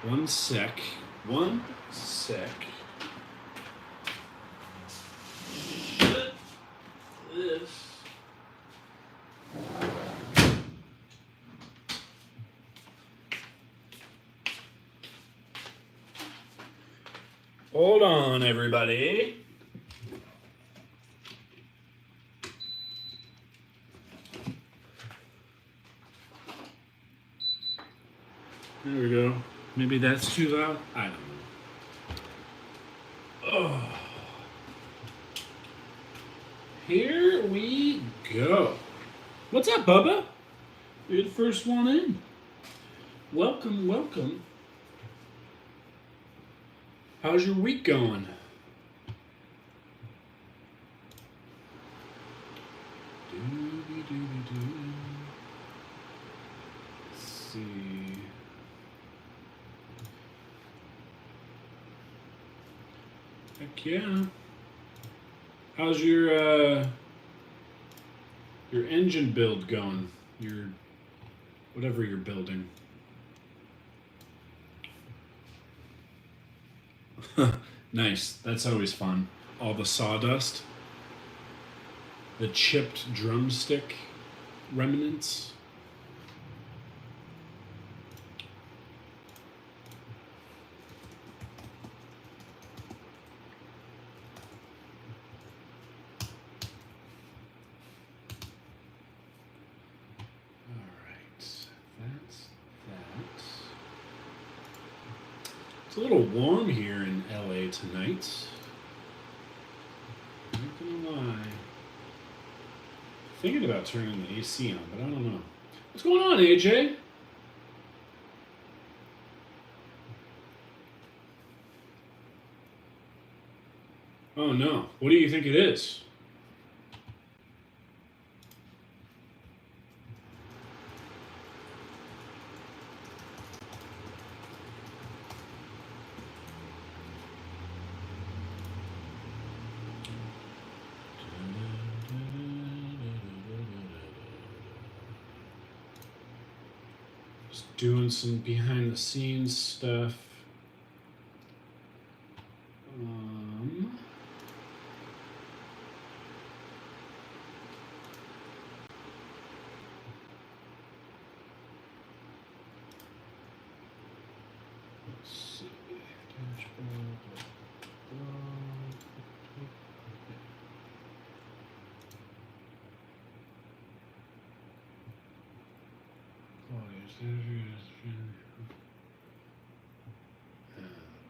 One sec. One sec. Shut this. Hold on, everybody. There we go. Maybe that's too loud. I don't know. Oh. Here we go. What's up, Bubba? You're the first one in. Welcome, welcome. How's your week going? Let's see. Heck yeah. How's your engine build going? Your whatever you're building. Nice. That's always fun. All the sawdust. The chipped drumstick remnants. It's a little warm here in LA tonight. Not gonna lie. Thinking about turning the AC on, but I don't know. What's going on, AJ? Oh no. What do you think it is? Doing some behind the scenes stuff. Let's see.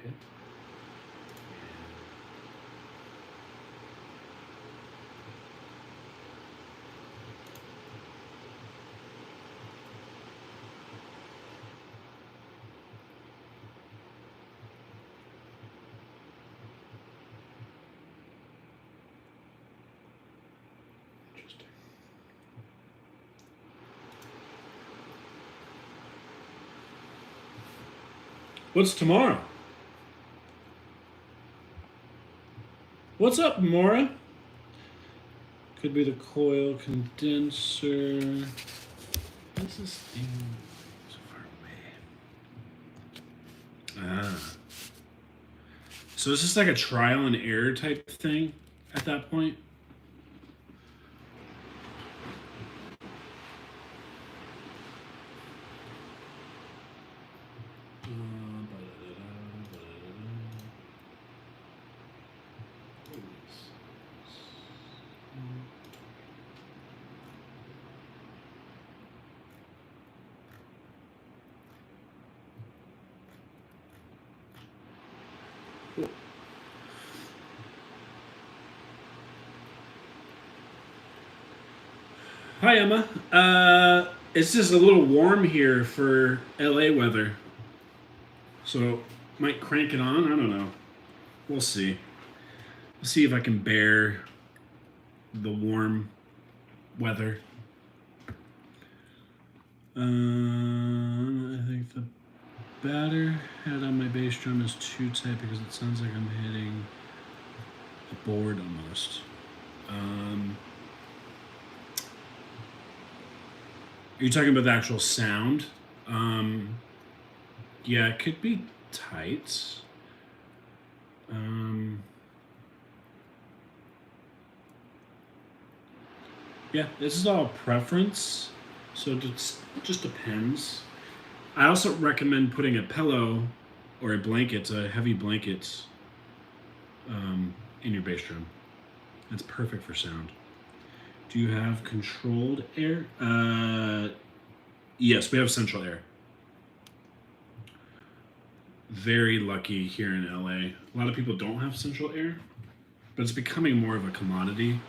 Okay. Interesting. What's tomorrow? What's up, Mora? Could be the coil condenser. What's this thing so far away? Ah. So is this like a trial and error type thing at that point? Hi, Emma. It's just a little warm here for LA weather. So, might crank it on. I don't know. We'll see. We'll see if I can bear the warm weather. I think the batter head on my bass drum is too tight because it sounds like I'm hitting a board almost. Are you talking about the actual sound? Yeah, it could be tight. Yeah, this is all preference, so it just depends. I also recommend putting a pillow or a blanket, a heavy blanket, in your bass drum. That's perfect for sound. Do you have controlled air? Yes, we have central air. Very lucky here in LA. A lot of people don't have central air, but it's becoming more of a commodity.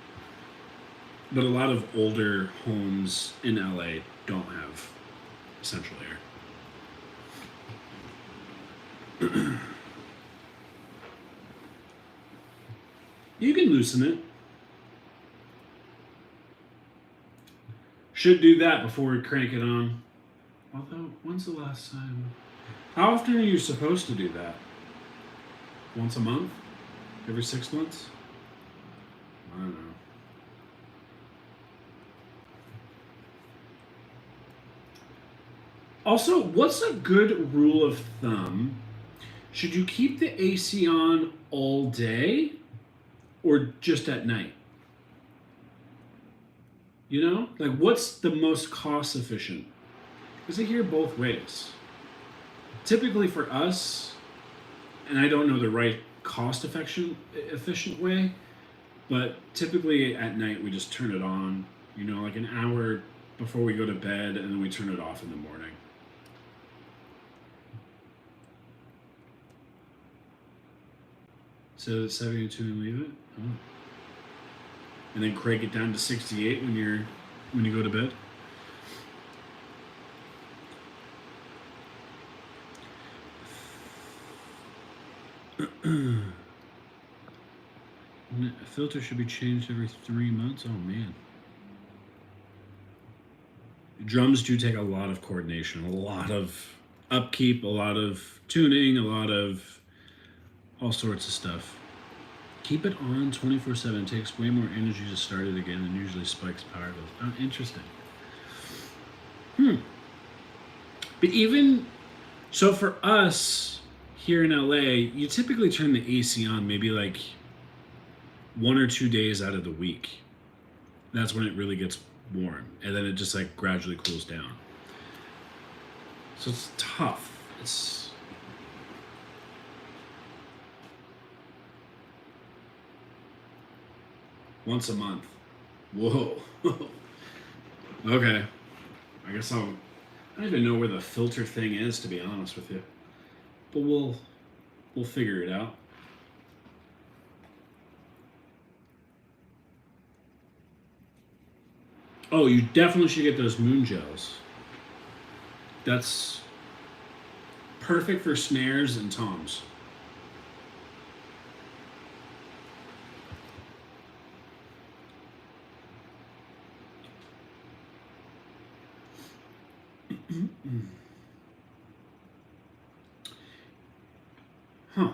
But a lot of older homes in LA don't have central air. You can loosen it. Should do that before we crank it on. Although, when's the last time? How often are you supposed to do that? Once a month? Every 6 months? I don't know. Also, what's a good rule of thumb? Should you keep the AC on all day or just at night? You know? Like, what's the most cost efficient? Because I hear both ways. Typically for us, and I don't know the right cost efficient way, but typically at night we just turn it on, you know, like an hour before we go to bed, and then we turn it off in the morning. So 72 and leave it? Oh. And then crank it down to 68 when you go to bed? A filter should be changed every 3 months. Oh man. Drums do take a lot of coordination, a lot of upkeep, a lot of tuning, a lot of all sorts of stuff. Keep it on 24/7. It takes way more energy to start it again and usually spikes power bills. Oh, interesting. But even so, for us here in LA, you typically turn the AC on maybe like 1 or 2 days out of the week. That's when it really gets warm, and then it just like gradually cools down. So it's tough. It's once a month. Whoa. Okay. I guess I don't even know where the filter thing is, to be honest with you. But we'll figure it out. Oh, you definitely should get those moon gels. That's perfect for snares and toms. Huh.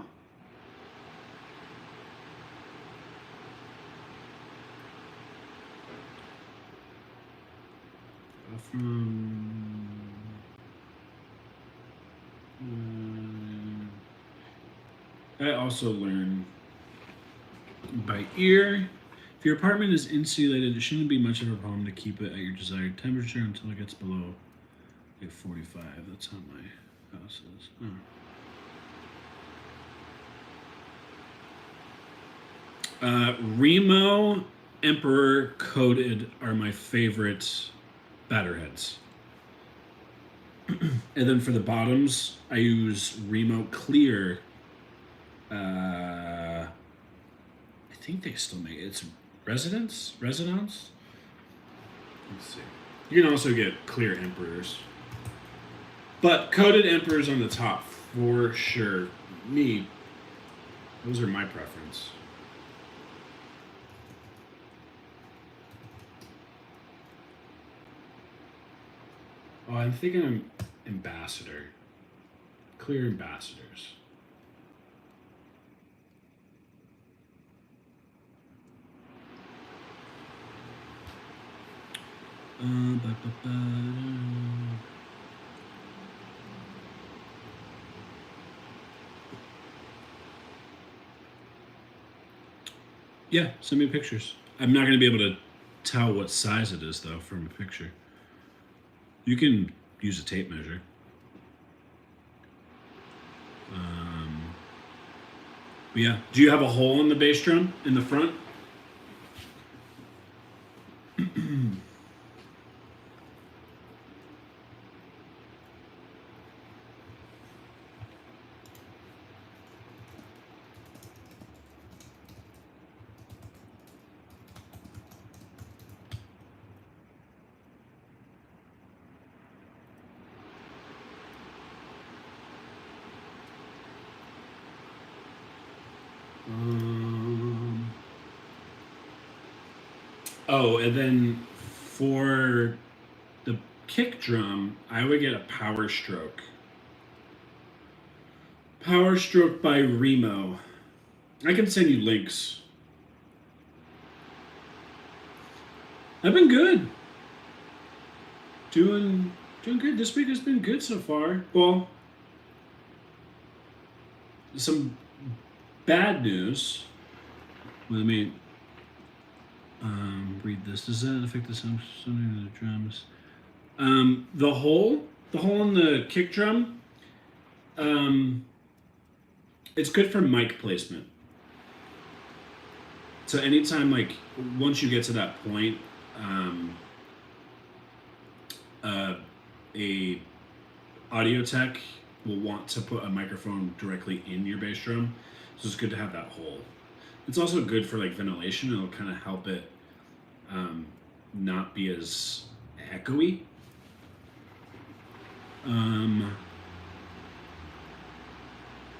From I also learn by ear. If your apartment is insulated, it shouldn't be much of a problem to keep it at your desired temperature until it gets below like 45. That's how my house is. Remo Emperor coated are my favorite batter heads. And then for the bottoms, I use Remo Clear. I think they still make it. It's Resonance? Let's see. You can also get clear Emperors. But coated Emperors on the top, for sure. Those are my preference. Oh, I'm thinking Ambassador. Clear Ambassadors. Yeah, send me pictures. I'm not going to be able to tell what size it is, though, from a picture. You can use a tape measure. But yeah. Do you have a hole in the bass drum in the front? Oh, and then for the kick drum, I would get a Power Stroke. Power Stroke by Remo. I can send you links. I've been good. Doing good. This week has been good so far. Well, some bad news. Let me read this. Does that affect the sound of the drums? The hole in the kick drum. It's good for mic placement. So anytime, like, once you get to that point, a audio tech will want to put a microphone directly in your bass drum, so it's good to have that hole. It's also good for like ventilation. It'll kind of help it not be as echoey.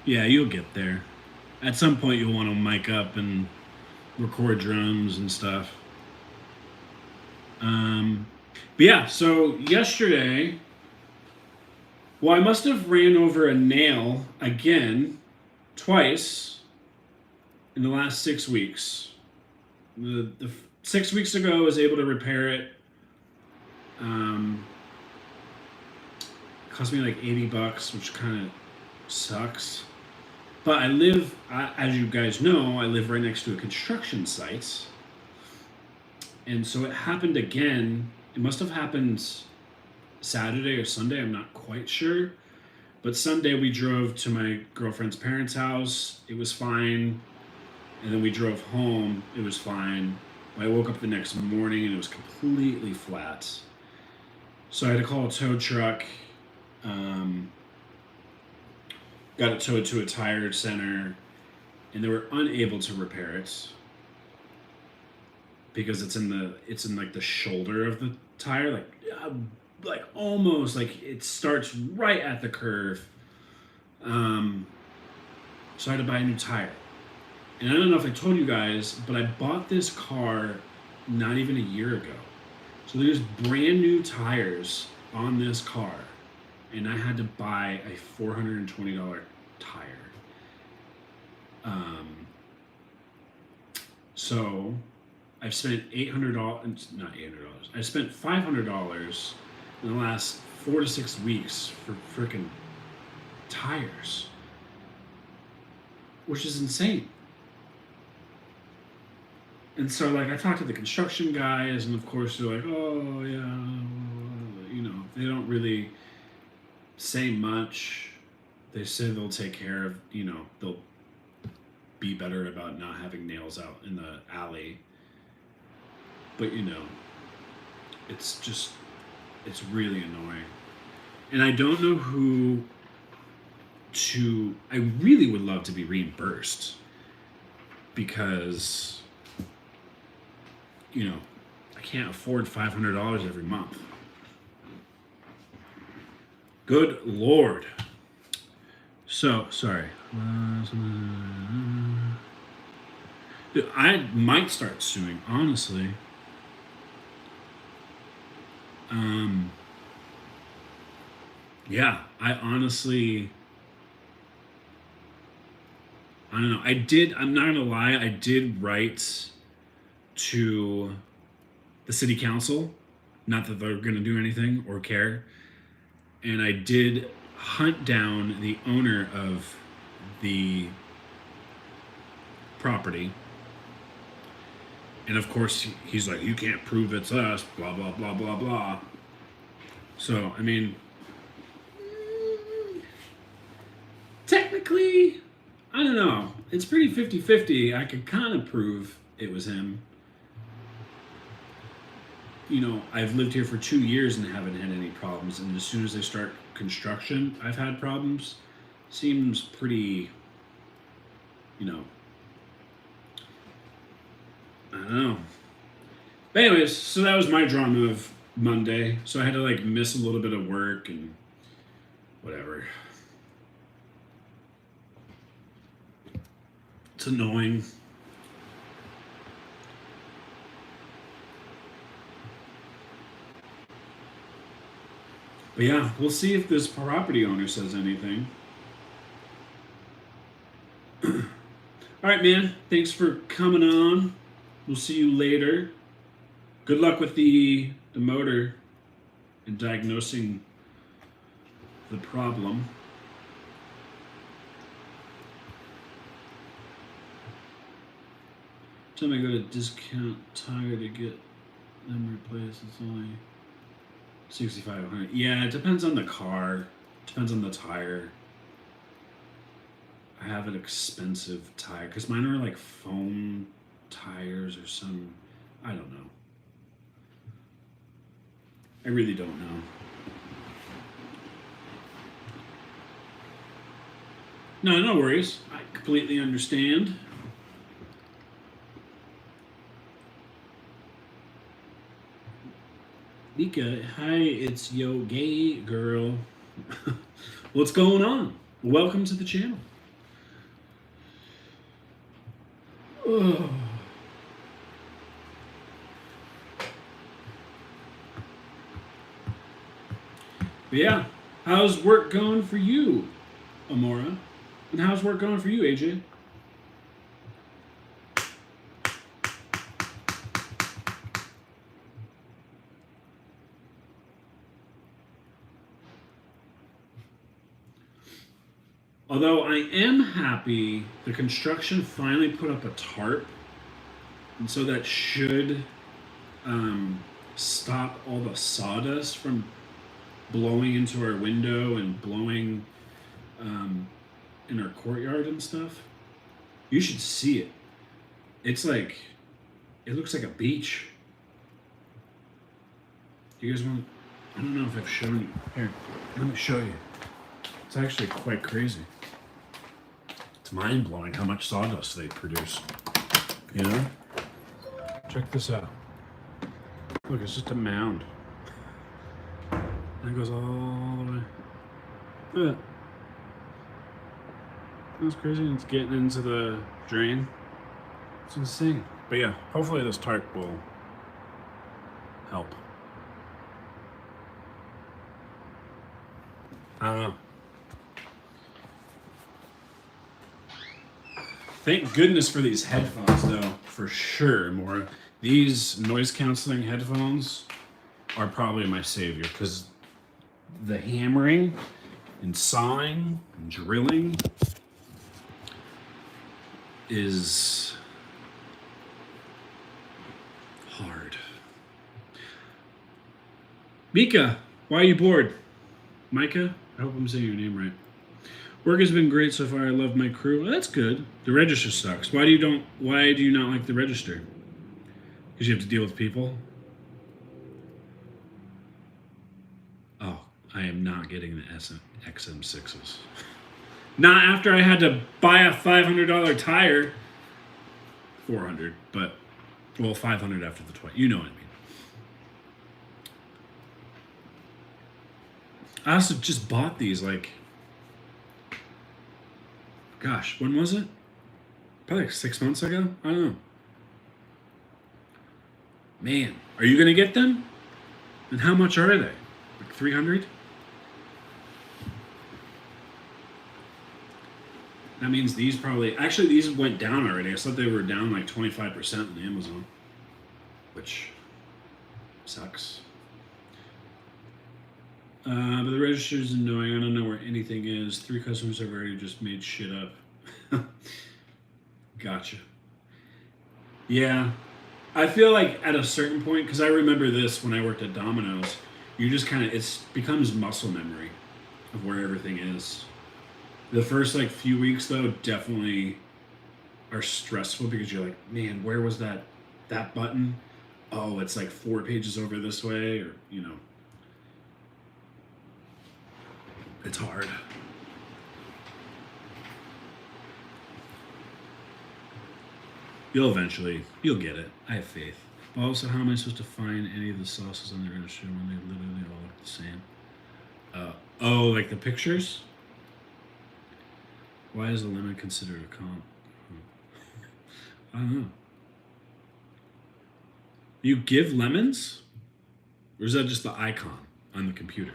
Yeah, you'll get there. At some point, you'll want to mic up and record drums and stuff. But yeah, so yesterday, well, I must have ran over a nail again, twice, in the last 6 weeks. The 6 weeks ago, I was able to repair it. Cost me like $80, which kind of sucks. But I live, as you guys know, I live right next to a construction site. And so it happened again. It must have happened Saturday or Sunday, I'm not quite sure. But Sunday we drove to my girlfriend's parents' house. It was fine. And then we drove home. It was fine. I woke up the next morning and it was completely flat. So I had to call a tow truck. Got it towed to a tire center, and they were unable to repair it because it's in like the shoulder of the tire, like almost like it starts right at the curve. So I had to buy a new tire. And I don't know if I told you guys, but I bought this car not even a year ago. So there's brand new tires on this car, and I had to buy a $420 tire. So I've spent $800, not $800. I spent $500 in the last 4 to 6 weeks for freaking tires, which is insane. And so, like, I talked to the construction guys, and of course they're like, "Oh yeah, you know, they don't really say much. They say they'll take care of, you know, they'll be better about not having nails out in the alley." But you know, it's really annoying, and I don't know who to. I really would love to be reimbursed because, you know, I can't afford $500 every month. Good Lord. So, sorry. Dude, I might start suing, honestly. Yeah, I honestly, I don't know. I'm not gonna lie, I did write to the city council, not that they're going to do anything or care, and I did hunt down the owner of the property, And of course, he's like, you can't prove it's us, blah, blah, blah, blah, blah. So, I mean, technically, I don't know. It's pretty 50-50. I could kind of prove it was him. You know, I've lived here for 2 years and haven't had any problems. And as soon as I start construction, I've had problems. Seems pretty, you know, I don't know. But anyways, so that was my drama of Monday. So I had to like miss a little bit of work and whatever. It's annoying. But yeah, we'll see if this property owner says anything. All right, man. Thanks for coming on. We'll see you later. Good luck with the motor and diagnosing the problem. Time I go to discount tire to get them replaced, it's only $6,500. Yeah, it depends on the car. Depends on the tire. I have an expensive tire because mine are like foam tires or some. I don't know. I really don't know. No, no worries. I completely understand. Mika, hi, it's Yo Gay Girl. What's going on? Welcome to the channel. Oh. But yeah, how's work going for you, Amora? And how's work going for you, AJ? Although I am happy the construction finally put up a tarp, and so that should stop all the sawdust from blowing into our window and blowing in our courtyard and stuff. You should see it. It's like, it looks like a beach. You guys want, I don't know if I've shown you. Here, let me show you. It's actually quite crazy. It's mind-blowing how much sawdust they produce. You know? Check this out. Look, it's just a mound. And it goes all the way. Look at that. That's crazy. It's getting into the drain. It's insane. But yeah, hopefully this tarp will help. I don't know. Thank goodness for these headphones, though, for sure. More these noise canceling headphones are probably my savior because the hammering and sawing and drilling is hard. Mika, why are you bored? Micah, I hope I'm saying your name right. Work has been great so far. I love my crew. Well, that's good. The register sucks. Why do you not like the register? Because you have to deal with people? Oh, I am not getting the XM6s. Not after I had to buy a $500 tire. $400, but, well, $500 after the 20. You know what I mean. I also just bought these, like, gosh, when was it? Probably like 6 months ago? I don't know. Man, are you gonna get them? And how much are they? Like 300? That means these probably, actually these went down already. I thought they were down like 25% on Amazon, which sucks. But the register is annoying. I don't know where anything is. 3 customers have already just made shit up. Gotcha. Yeah. I feel like at a certain point, because I remember this when I worked at Domino's, you just kind of, it becomes muscle memory of where everything is. The first like few weeks though definitely are stressful because you're like, man, where was that button? Oh, it's like 4 pages over this way, or it's hard. You'll get it. I have faith. But also, how am I supposed to find any of the sauces on the register when they literally all look the same? Oh, like the pictures? Why is a lemon considered a comp? I don't know. You give lemons? Or is that just the icon on the computer?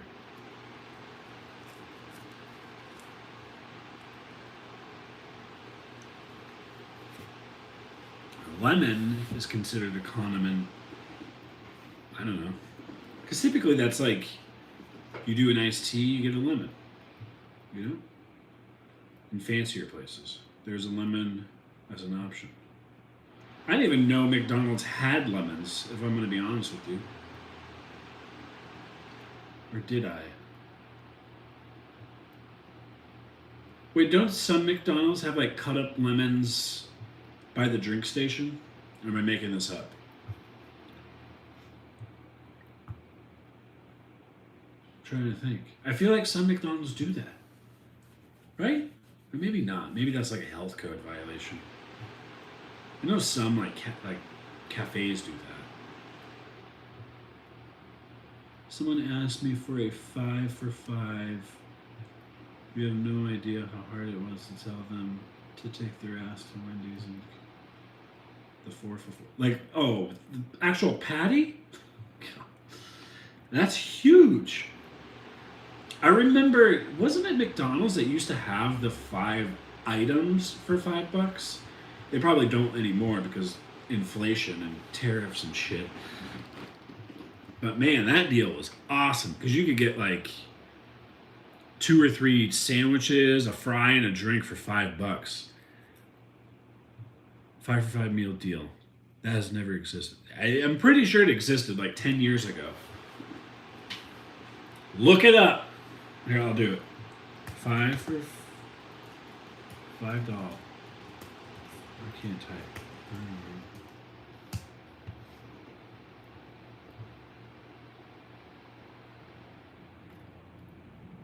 A lemon is considered a condiment. I don't know. Because typically that's like, you do an iced tea, you get a lemon. You know? In fancier places, there's a lemon as an option. I didn't even know McDonald's had lemons, if I'm going to be honest with you. Or did I? Wait, don't some McDonald's have like cut up lemons by the drink station? Or am I making this up? I'm trying to think. I feel like some McDonald's do that. Right? Or maybe not. Maybe that's like a health code violation. I know some like cafes do that. Someone asked me for a 5 for 5. You have no idea how hard it was to tell them to take their ass to Wendy's and the 4 for 4. Like, oh, the actual patty? That's huge. I remember, wasn't it McDonald's that used to have the 5 items for $5? They probably don't anymore because inflation and tariffs and shit. But man, that deal was awesome because you could get like 2 or 3 sandwiches, a fry, and a drink for $5. 5 for 5 meal deal. That has never existed. I'm pretty sure it existed like 10 years ago. Look it up. Here, I'll do it. 5 for $5. I can't type.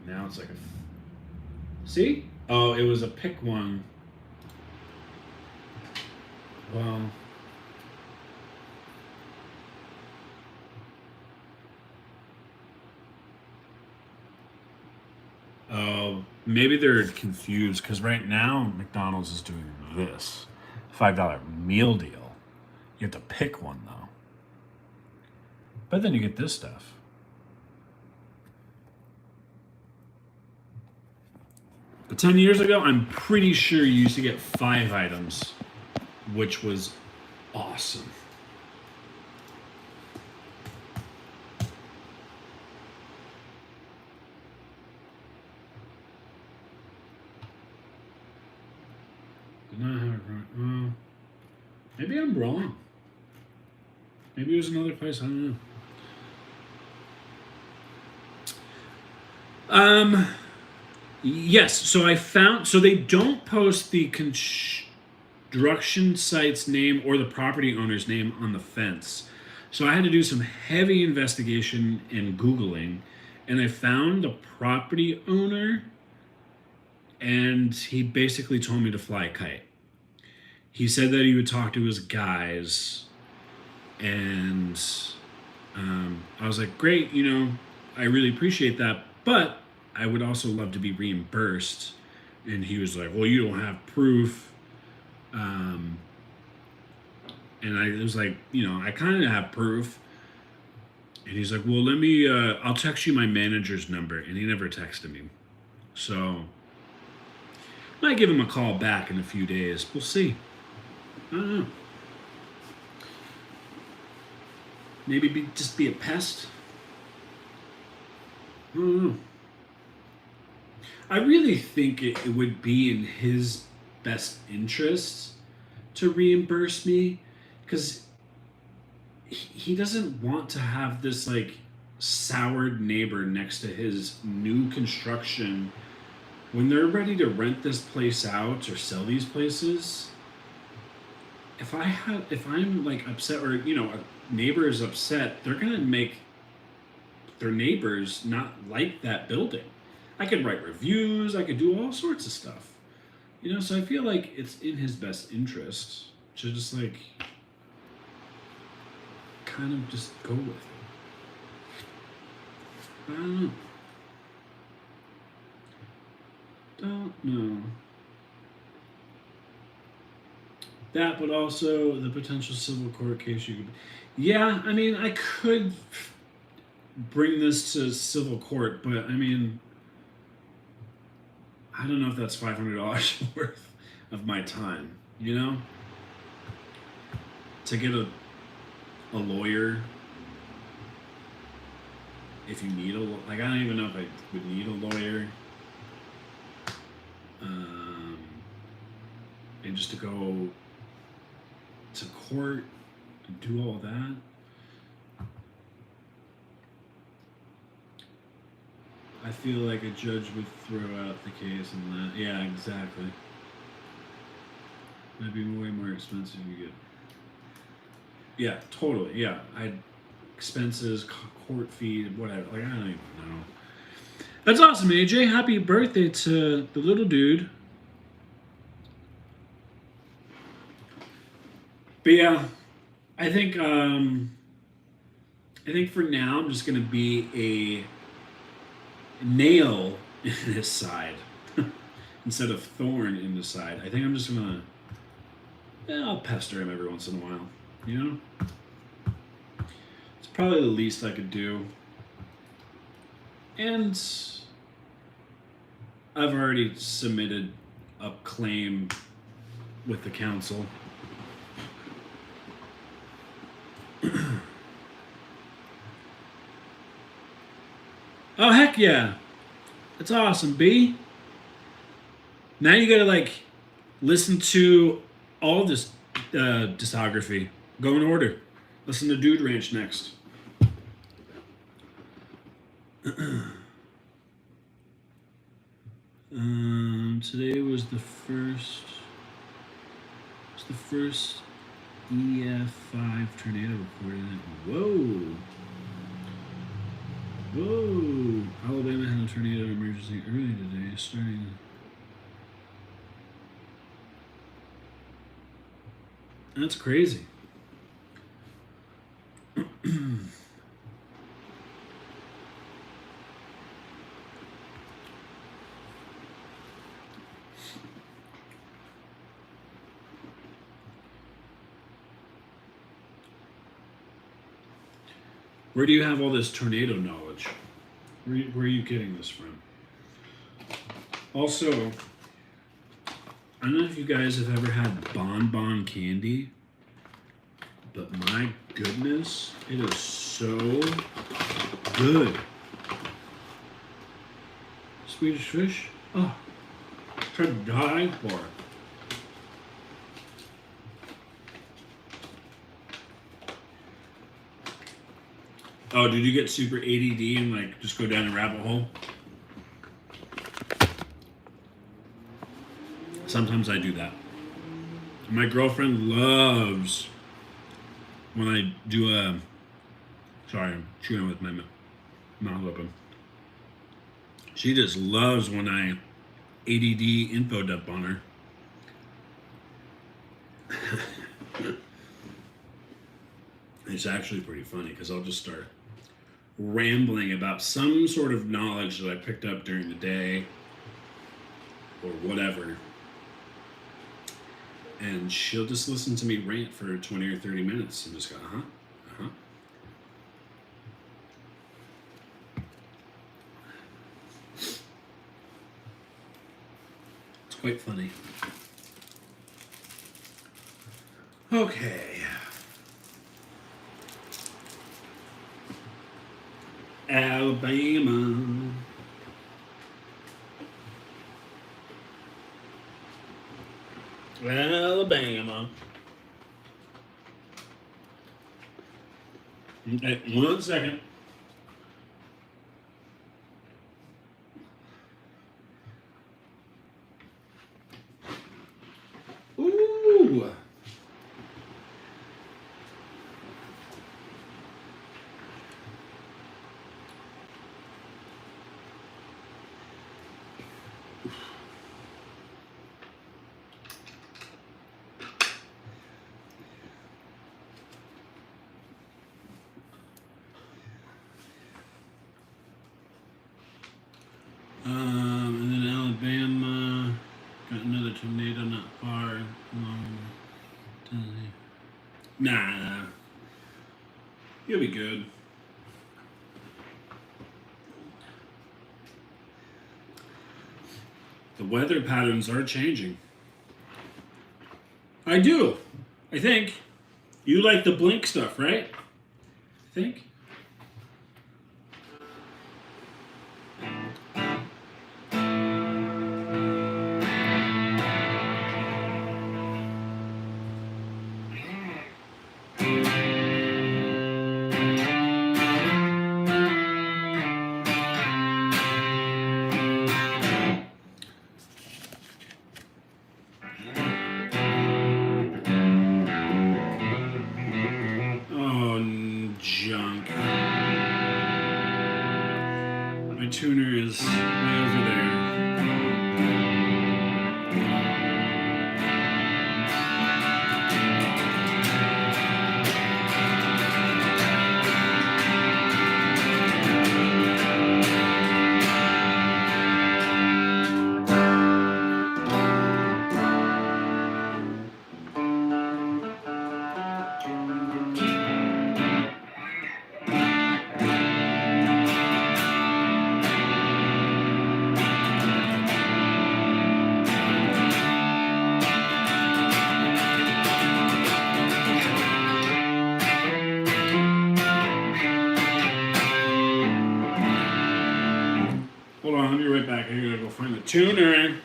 Now it's like a... See? Oh, it was a pick one. Well... Oh, maybe they're confused because right now McDonald's is doing this $5 meal deal. You have to pick one though. But then you get this stuff. But 10 years ago, I'm pretty sure you used to get 5 items, which was awesome. Maybe I'm wrong. Maybe it was another place. I don't know. Yes. So I found. So they don't post the construction site's name or the property owner's name on the fence. So I had to do some heavy investigation and Googling, and I found the property owner, and he basically told me to fly a kite. He said that he would talk to his guys, and I was like, great, I really appreciate that, but I would also love to be reimbursed. And he was like, well, you don't have proof. And I was like, I kind of have proof. And he's like, well, I'll text you my manager's number. And he never texted me. So I might give him a call back in a few days. We'll see. I don't know. Maybe just be a pest. I don't know. I really think it would be in his best interest to reimburse me, because he doesn't want to have this like soured neighbor next to his new construction when they're ready to rent this place out or sell these places. If I'm like upset, or a neighbor is upset, they're gonna make their neighbors not like that building. I could write reviews, I could do all sorts of stuff. So I feel like it's in his best interest to just like kind of just go with it. I don't know. Don't know. That, but also the potential civil court case you could. Yeah, I mean, I could bring this to civil court, but I mean, I don't know if that's $500 worth of my time, to get a lawyer. If you need I don't even know if I would need a lawyer. And just to go to court and do all that. I feel like a judge would throw out the case and that. Yeah, exactly. That'd be way more expensive. You get. Yeah, totally. Yeah, expenses, court fee, whatever. Like I don't even know. That's awesome, AJ. Happy birthday to the little dude. But yeah, I think for now I'm just gonna be a nail in his side instead of thorn in his side. I think I'm just gonna I'll pester him every once in a while. It's probably the least I could do. And I've already submitted a claim with the council. Oh, heck yeah. That's awesome, B. Now you gotta, like, listen to all this discography. Go in order. Listen to Dude Ranch next. Today was the first. It's the first EF5 tornado recorded. Whoa. Whoa. Alabama had a tornado emergency early today, starting. That's crazy. Where do you have all this tornado knowledge? Where are you getting this from? Also, I don't know if you guys have ever had bonbon candy, but my goodness, it is so good. Swedish fish? Oh, to die for. Oh, did you get super ADD and like just go down a rabbit hole? Sometimes I do that. My girlfriend loves when I do sorry, I'm chewing with my mouth open. She just loves when I ADD info dump on her. It's actually pretty funny because I'll just start rambling about some sort of knowledge that I picked up during the day or whatever. And she'll just listen to me rant for 20 or 30 minutes and just go, uh-huh, uh-huh. It's quite funny. Okay. Alabama. Alabama. Okay, 1 second. Ooh. And then Alabama got another tornado not far. Nah, you'll be good. The weather patterns are changing. I do. I think. You like the blink stuff, right? I think. Junk. My tuner is way over there. Hold on, I'll be right back. I gotta go find the tuner.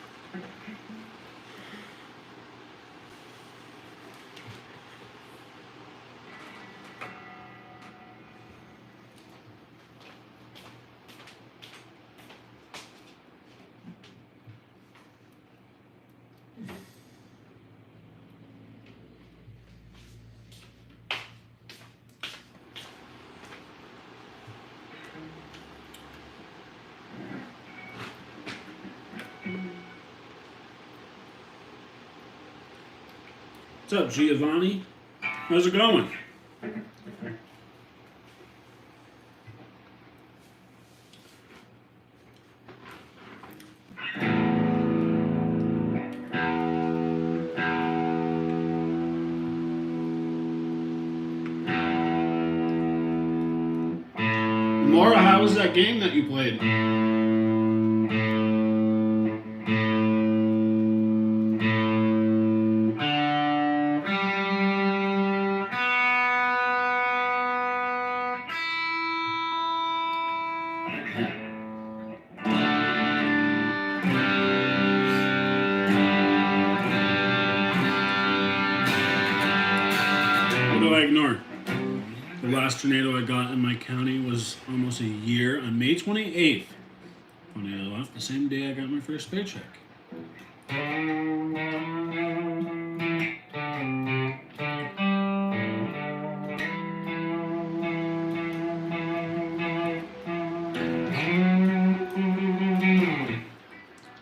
What's up, Giovanni? How's it going? Laura, how was that game that you played? What do I ignore? The last tornado I got in my county was almost a year on May 28th. Tornado left the same day I got my first paycheck.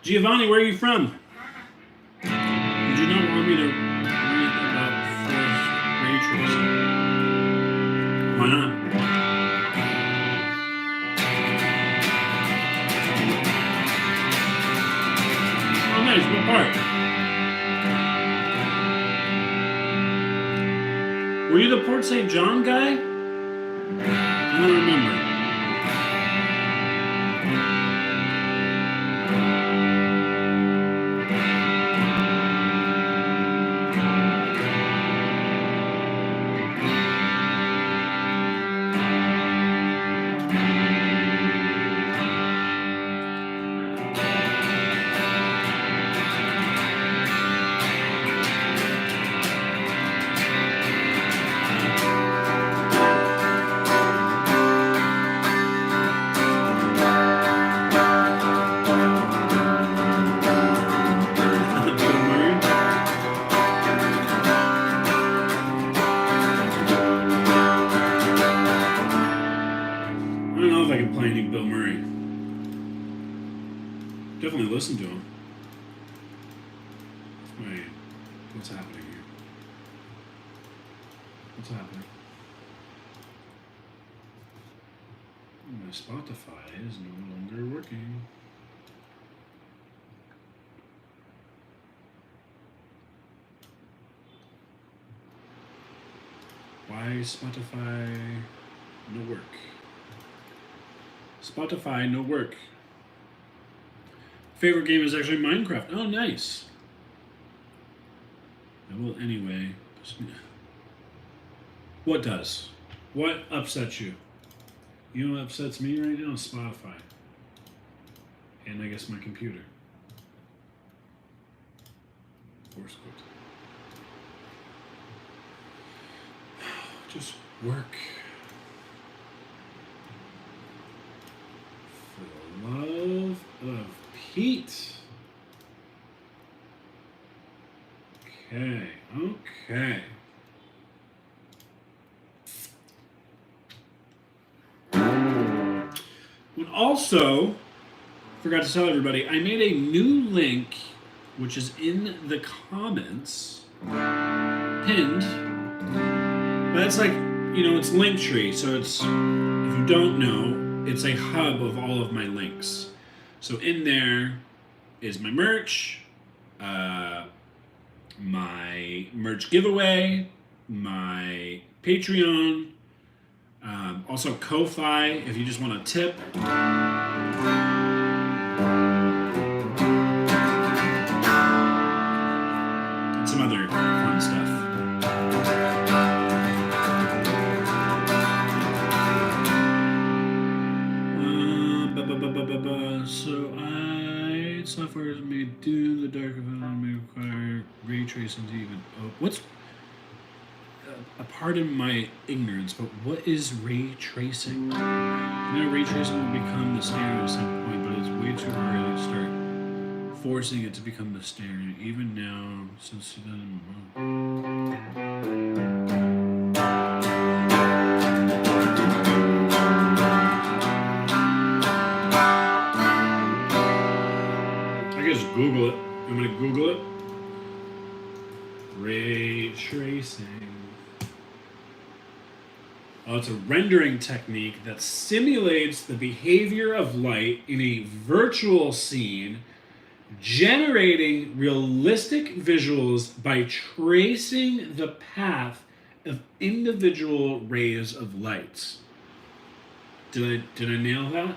Giovanni, where are you from? Did you not want me to read about fourth Rachel's? Why not? Oh, nice. What part? Were you the Port St. John guy? I don't remember. listen to them. Wait, what's happening here? What's happening? My Spotify is no longer working. Why Spotify no work? Spotify no work. Favorite game is actually Minecraft. Oh, nice. Well, anyway. What does? What upsets you? You know what upsets me right now is Spotify. And I guess my computer. Force quit. Just work. For the love of Pete. Okay, okay. And also, forgot to tell everybody, I made a new link, which is in the comments, pinned. But it's like, you know, it's Linktree, so it's, if you don't know, it's a hub of all of my links. So in there is my merch, my merch giveaway, my Patreon, also Ko-Fi if you just want a tip. And some other fun stuff. So software is made do the dark of it may require ray tracing to even. Oh, what's pardon my ignorance, but what is ray tracing? I know ray tracing will become the standard at some point, but it's way too early to start forcing it to become the standard. Even now, since it doesn't. Google it. I'm going to Google it. Ray tracing. Oh, it's a rendering technique that simulates the behavior of light in a virtual scene, generating realistic visuals by tracing the path of individual rays of light. Did I nail that?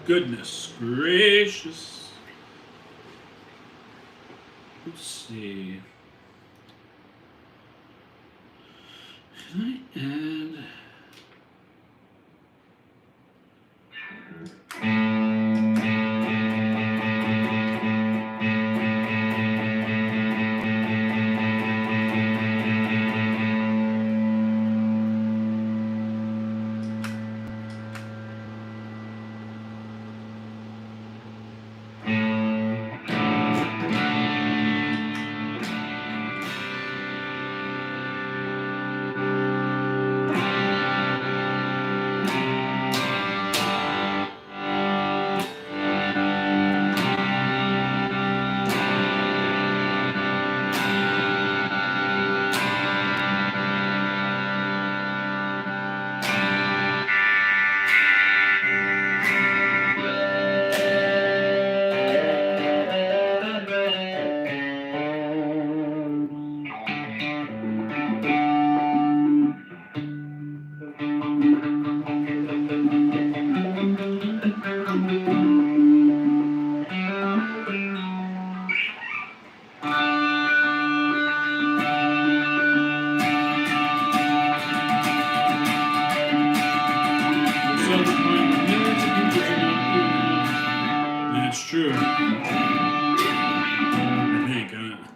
Goodness gracious. Let's see. Can I add?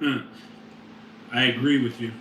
I agree with you.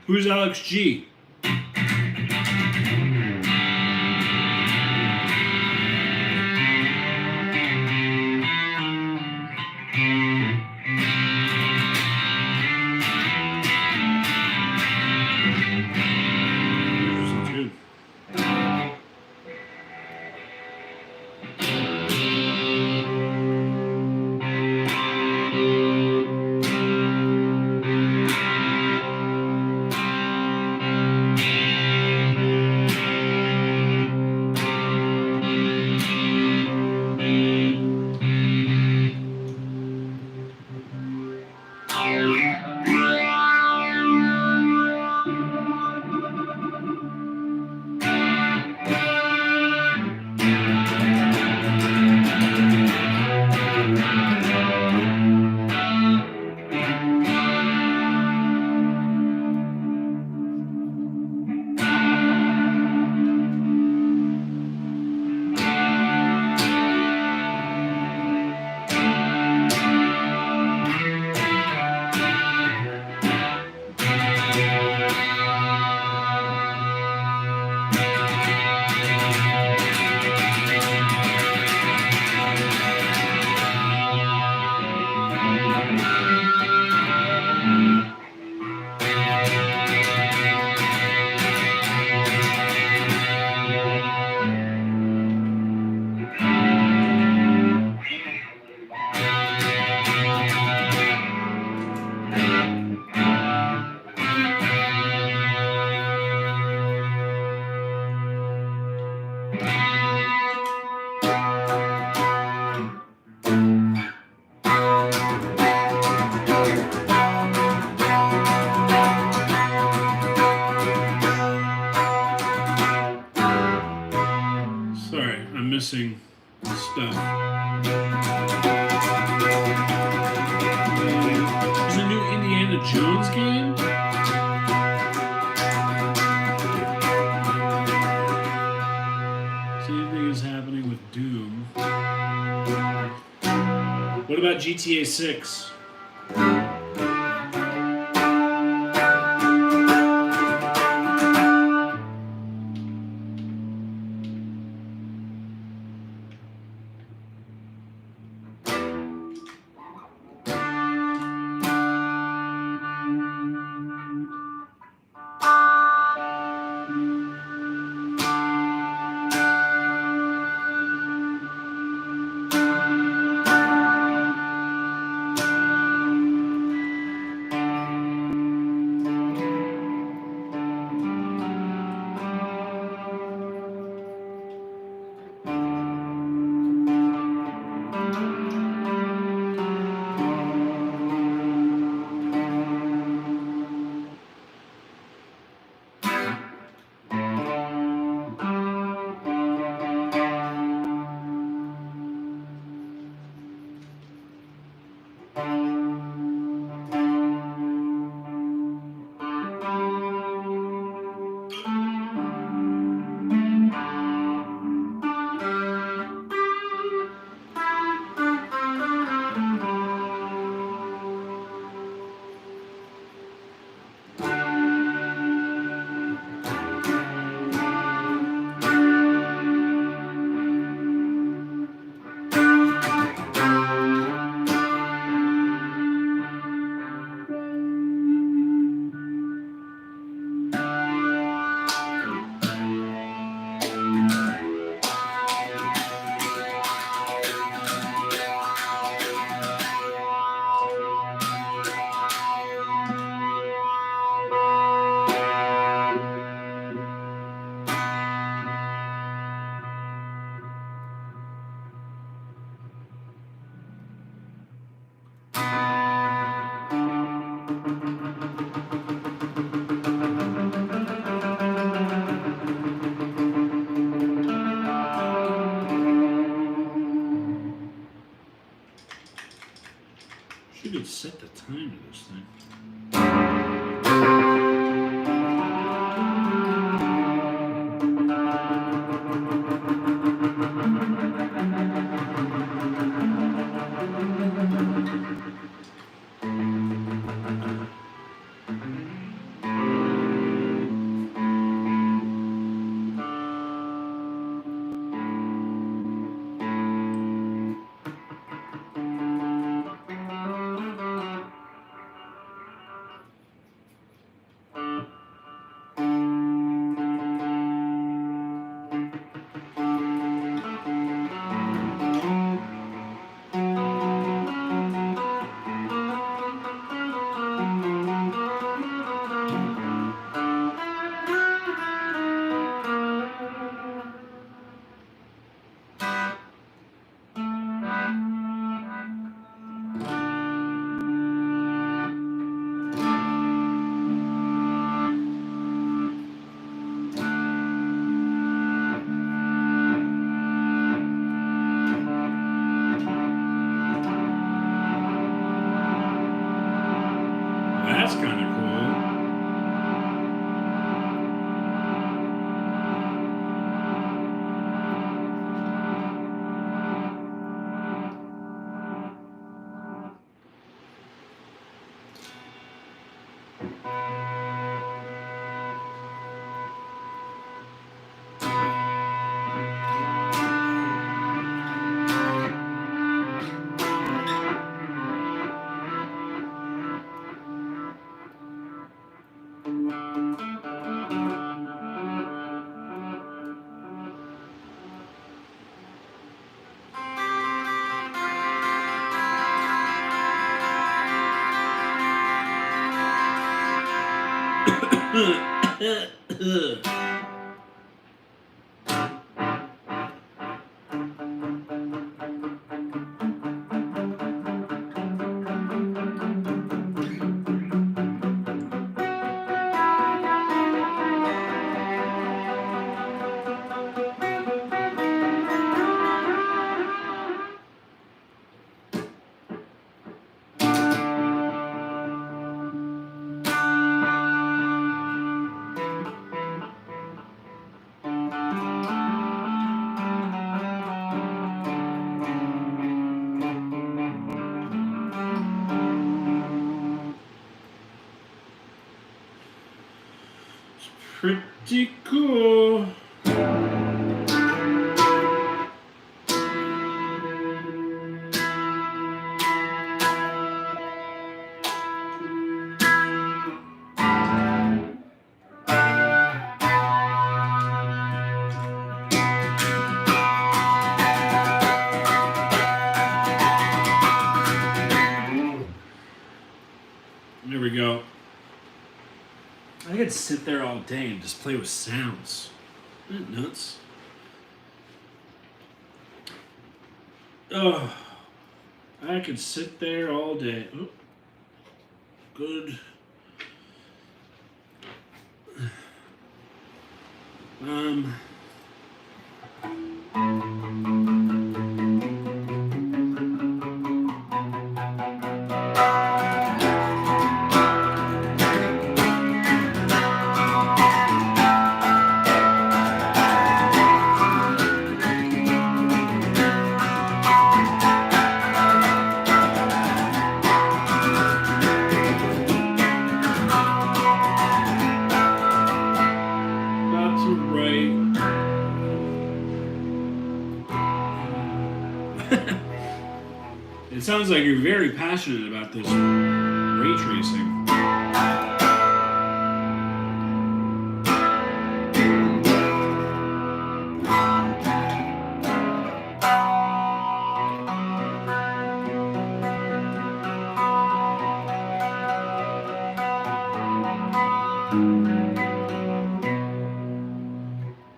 Who's Alex G? Sorry, I'm missing stuff. There's a new Indiana Jones game? Same thing is happening with Doom. What about GTA 6? you could set the time to this thing. That's kind of cool. Pretty cool. There we go. I could sit there all day and just play with sounds. Isn't that nuts? Oh, I could sit there all day. Oh, good. It sounds like you're very passionate about this ray tracing.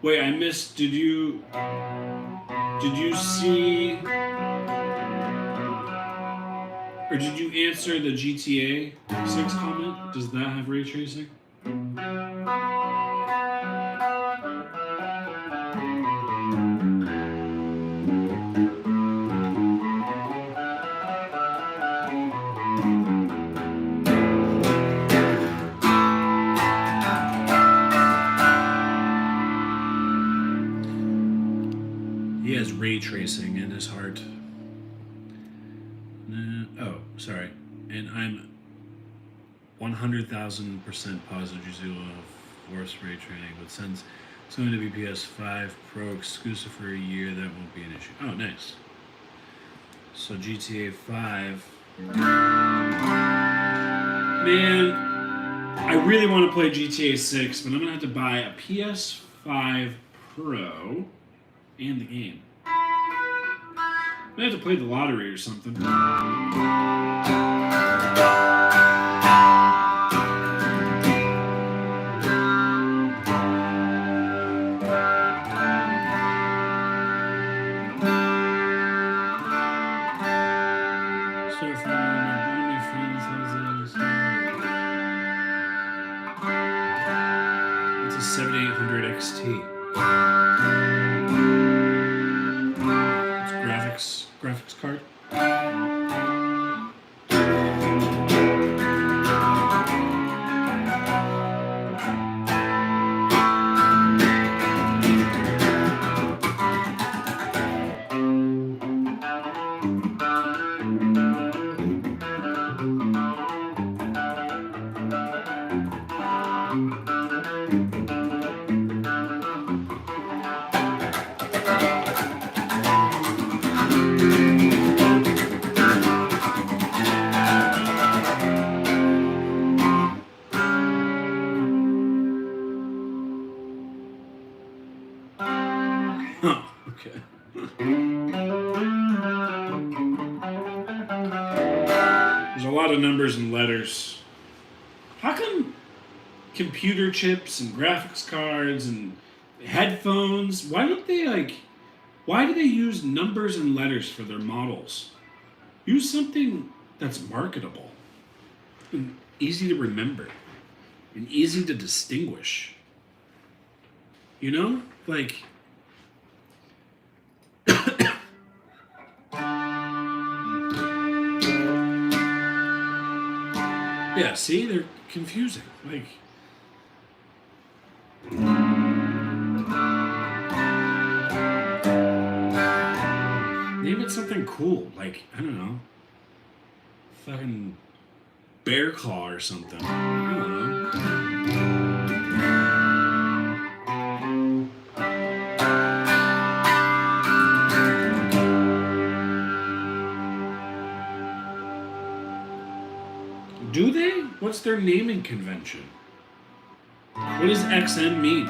Wait, I missed. Did you see, or did you answer the GTA 6 comment? Does that have ray tracing? tracing in his heart. Oh, sorry. And I'm 100,000% positive Zero force ray training, but since it's going to be PS5 Pro exclusive for a year, that won't be an issue. Oh, nice. So GTA 5. Man, I really want to play GTA 6, but I'm going to have to buy a PS5 Pro and the game. I have to play the lottery or something. It's a 7800 XT. It's graphics card. Okay. There's a lot of numbers and letters. How come computer chips and graphics cards and headphones, why do they use numbers and letters for their models? Use something that's marketable and easy to remember and easy to distinguish. You know? Like, yeah, see? They're confusing. Like, name it something cool. Like, I don't know. Fucking bear claw or something. I don't know. Do they? What's their naming convention? What does XM mean?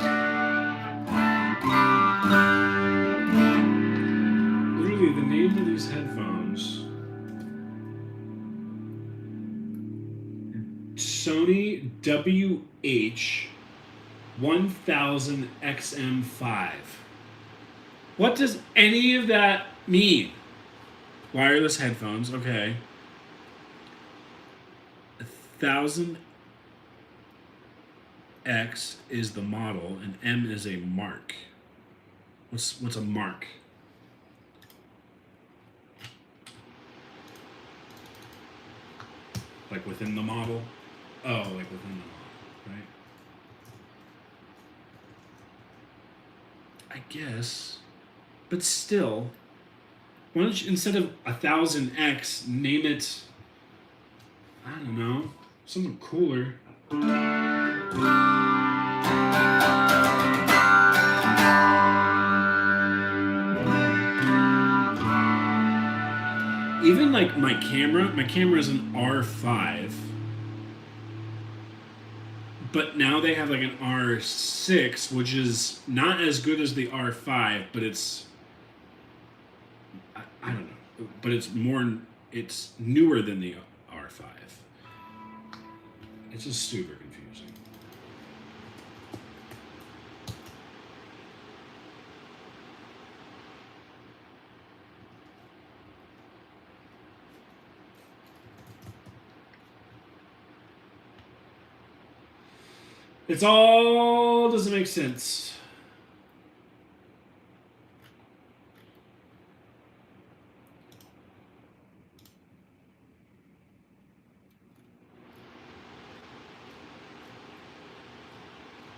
Literally, the name of these headphones. Sony WH-1000 XM5. What does any of that mean? Wireless headphones, okay. 1000X is the model, and M is a mark. What's a mark? Like within the model? Oh, like within the model, right? I guess. But still, why don't you, instead of 1000X, name it, I don't know, something cooler. Even like my camera is an R5, but now they have like an R6, which is not as good as the R5, but it's, I don't know, but it's newer than the R5. It's just super confusing. It's all doesn't make sense.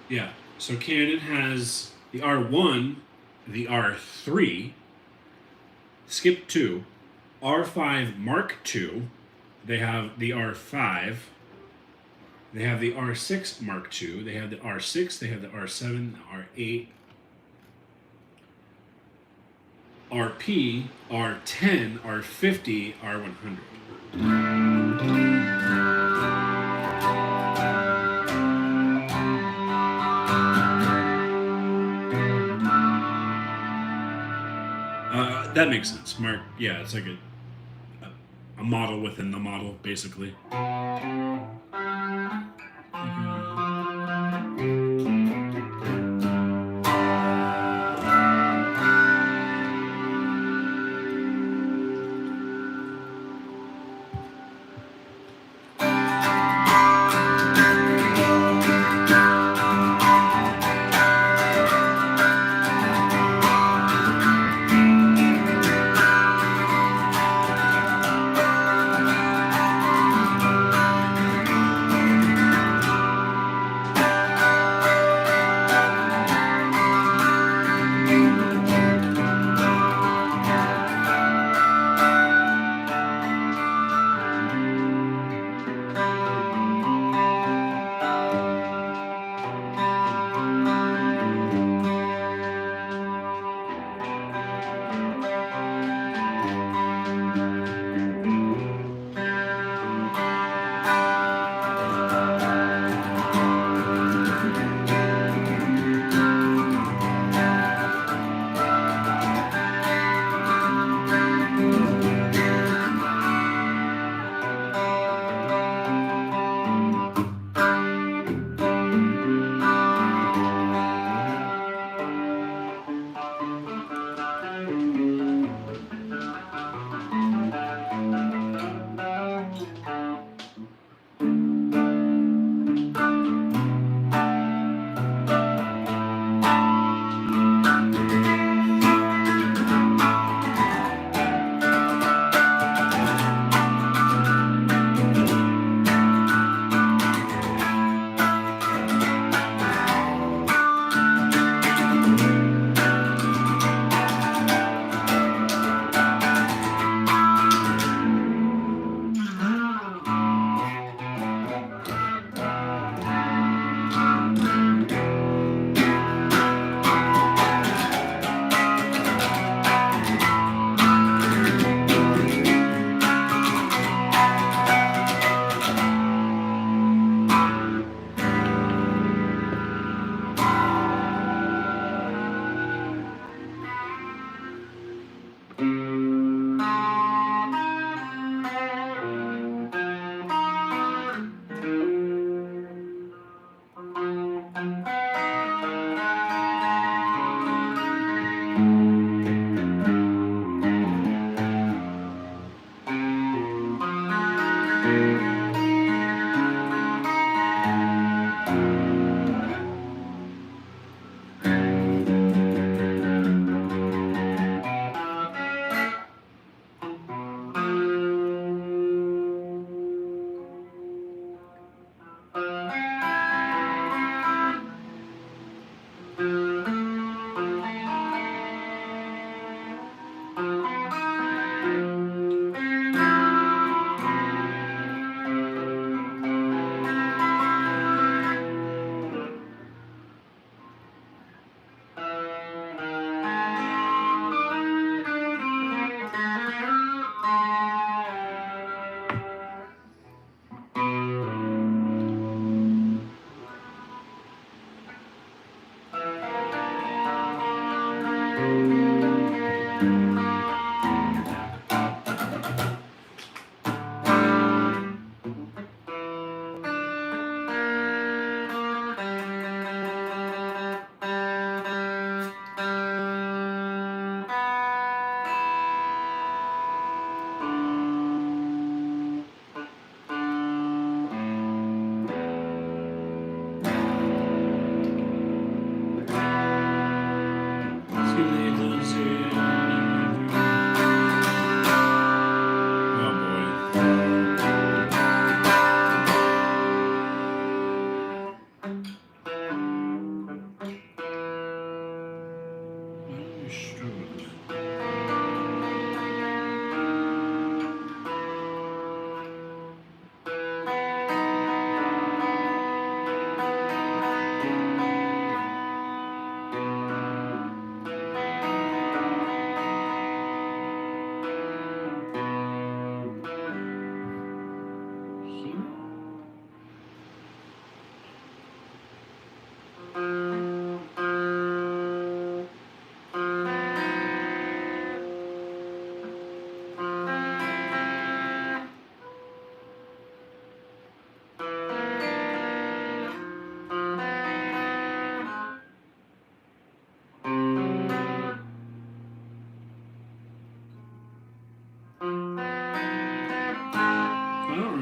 Yeah, so Canon has the R1, the R3, skip 2, R5 Mark II. They have the R5. They have the R6 Mark II. They have the R6. They have the R7, the R8, RP, R10, R50, R100. That makes sense. Mark, yeah, it's like a model within the model, basically.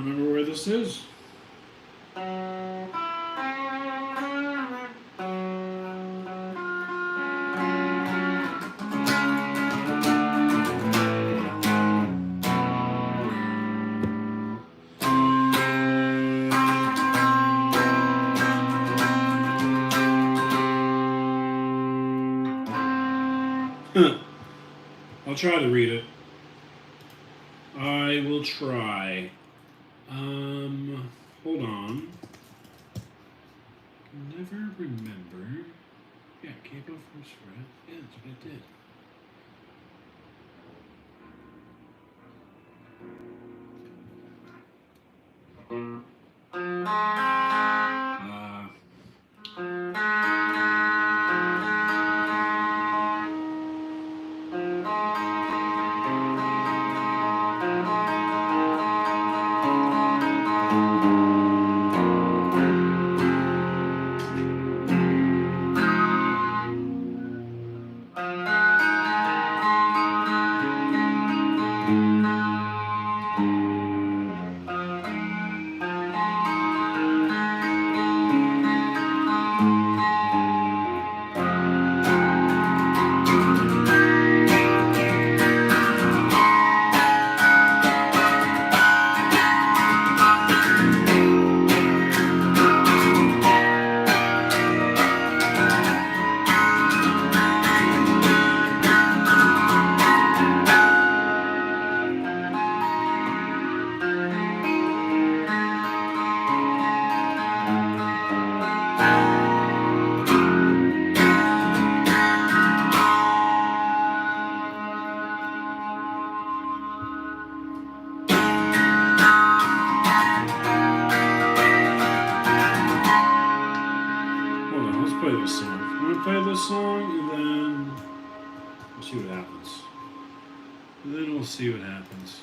remember where this is. I'll try to read it. I will try. Hold on. Never remember. Yeah, capo first fret. Yeah, that's what I did. Song and then we'll see what happens. And then we'll see what happens.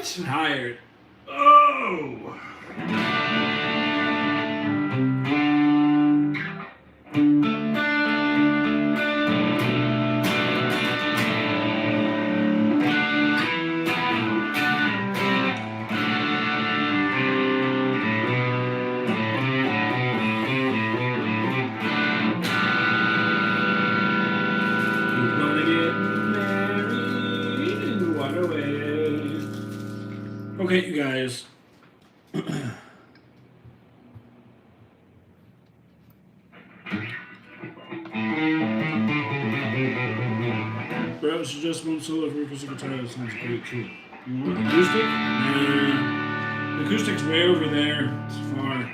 What? Tired. Oh! Okay, you guys. Perhaps you just one solo for acoustic guitar. That sounds great too. You want acoustic? The acoustic's way over there. It's far.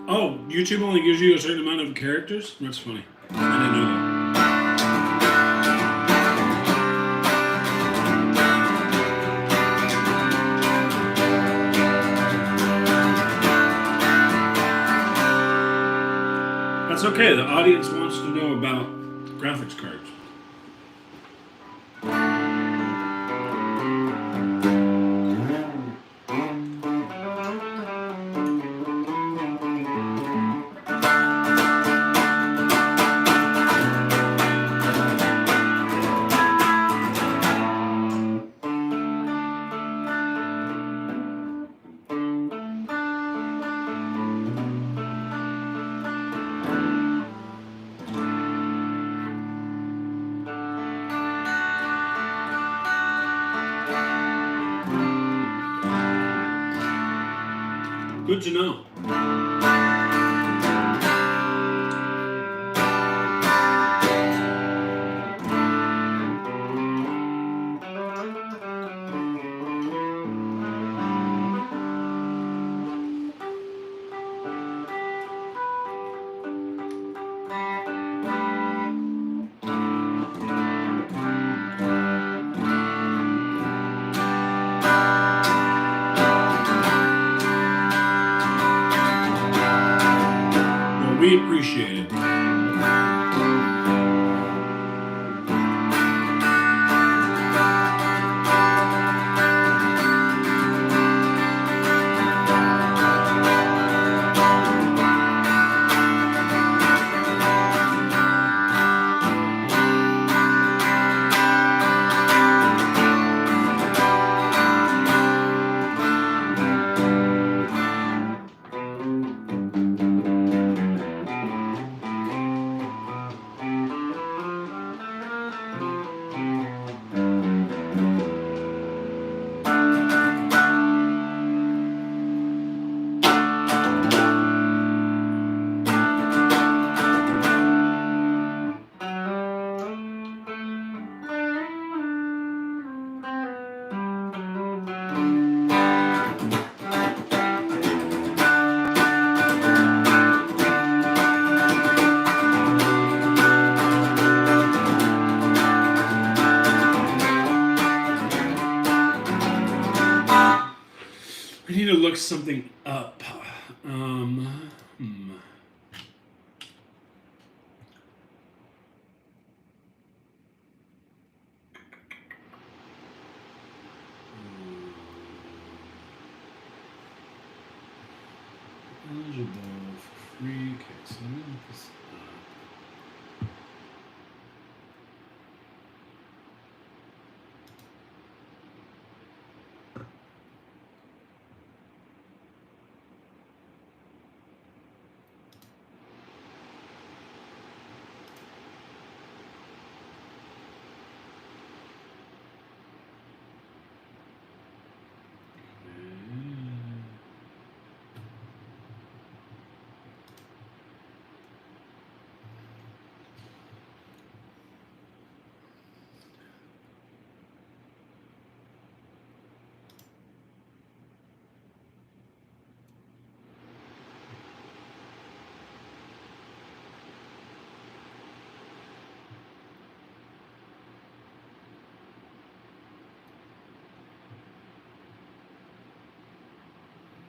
Oh, YouTube only gives you a certain amount of characters? That's funny. I didn't know that. That's okay. The audience wants to know about graphics cards. Good to know. We appreciate it. I need to look something up. free. Okay, so I'm gonna look this up.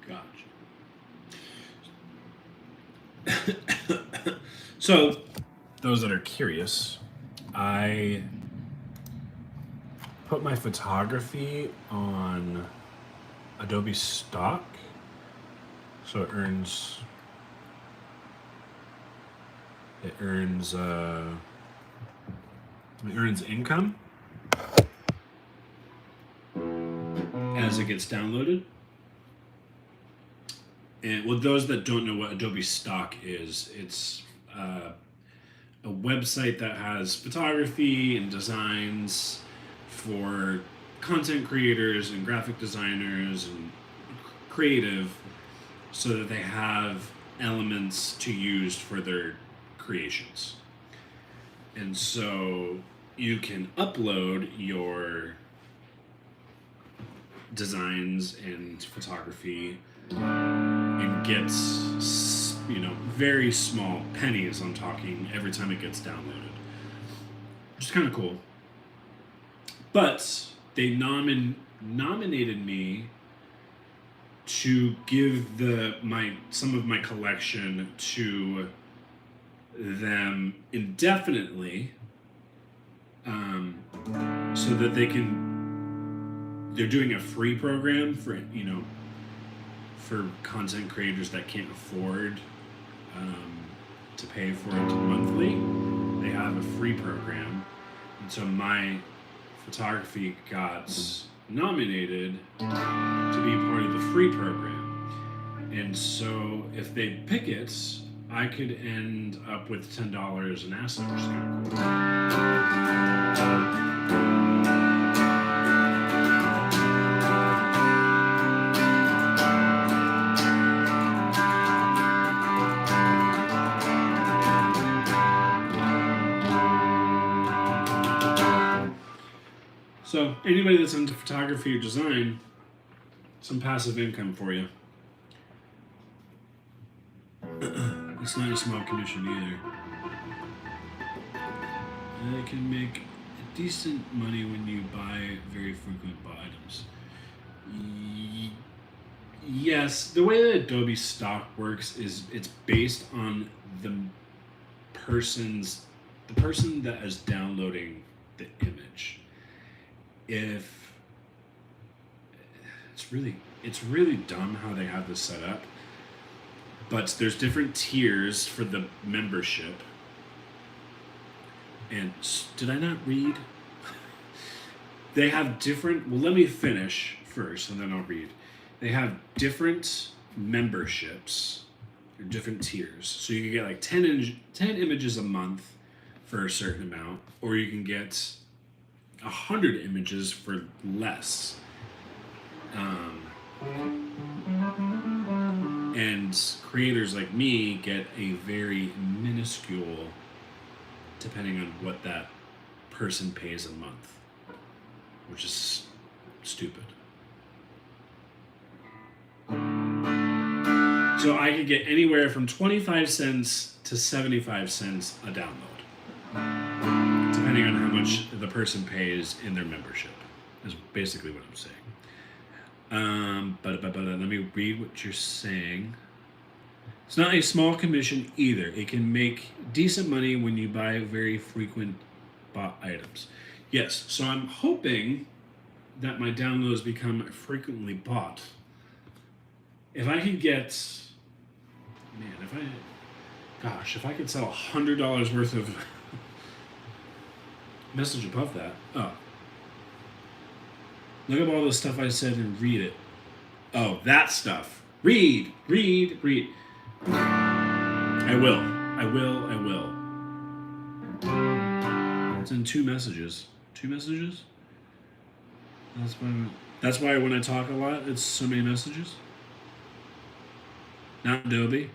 Gotcha. So, those that are curious, I put my photography on Adobe Stock, so it earns income as it gets downloaded. And well, those that don't know what Adobe Stock is, it's a website that has photography and designs for content creators and graphic designers and creative, so that they have elements to use for their creations. And so you can upload your designs and photography and get, very small pennies, I'm talking, every time it gets downloaded, which is kind of cool. But they nominated me to give some of my collection to them indefinitely, so that they're doing a free program for content creators that can't afford to pay for it monthly. They have a free program, and so my photography got nominated to be part of the free program. And so if they pick it, I could end up with $10 an asset, which is kind of cool. So anybody that's into photography or design, some passive income for you. It's not a small commission either. And they can make decent money when you buy very frequent items. Yes, the way that Adobe Stock works is it's based on the person that is downloading the image. If it's really dumb how they have this set up, but there's different tiers for the membership. And did I not read? They have different, well, let me finish first and then I'll read. They have different memberships, or different tiers. So you can get like 10 images a month for a certain amount, or you can get 100 images for less. And creators like me get a very minuscule, depending on what that person pays a month, which is stupid. So I could get anywhere from 25 cents to 75 cents a download, depending on how much the person pays in their membership, is basically what I'm saying. But let me read what you're saying. It's not a small commission either. It can make decent money when you buy very frequent bought items. Yes, so I'm hoping that my downloads become frequently bought. If I could get, Gosh, if I could sell $100 worth of message above that. Oh. Look at all the stuff I said and read it. Oh, that stuff. Read. I will. It's in 2 messages. 2 messages? That's why when I talk a lot, it's so many messages. Not Adobe.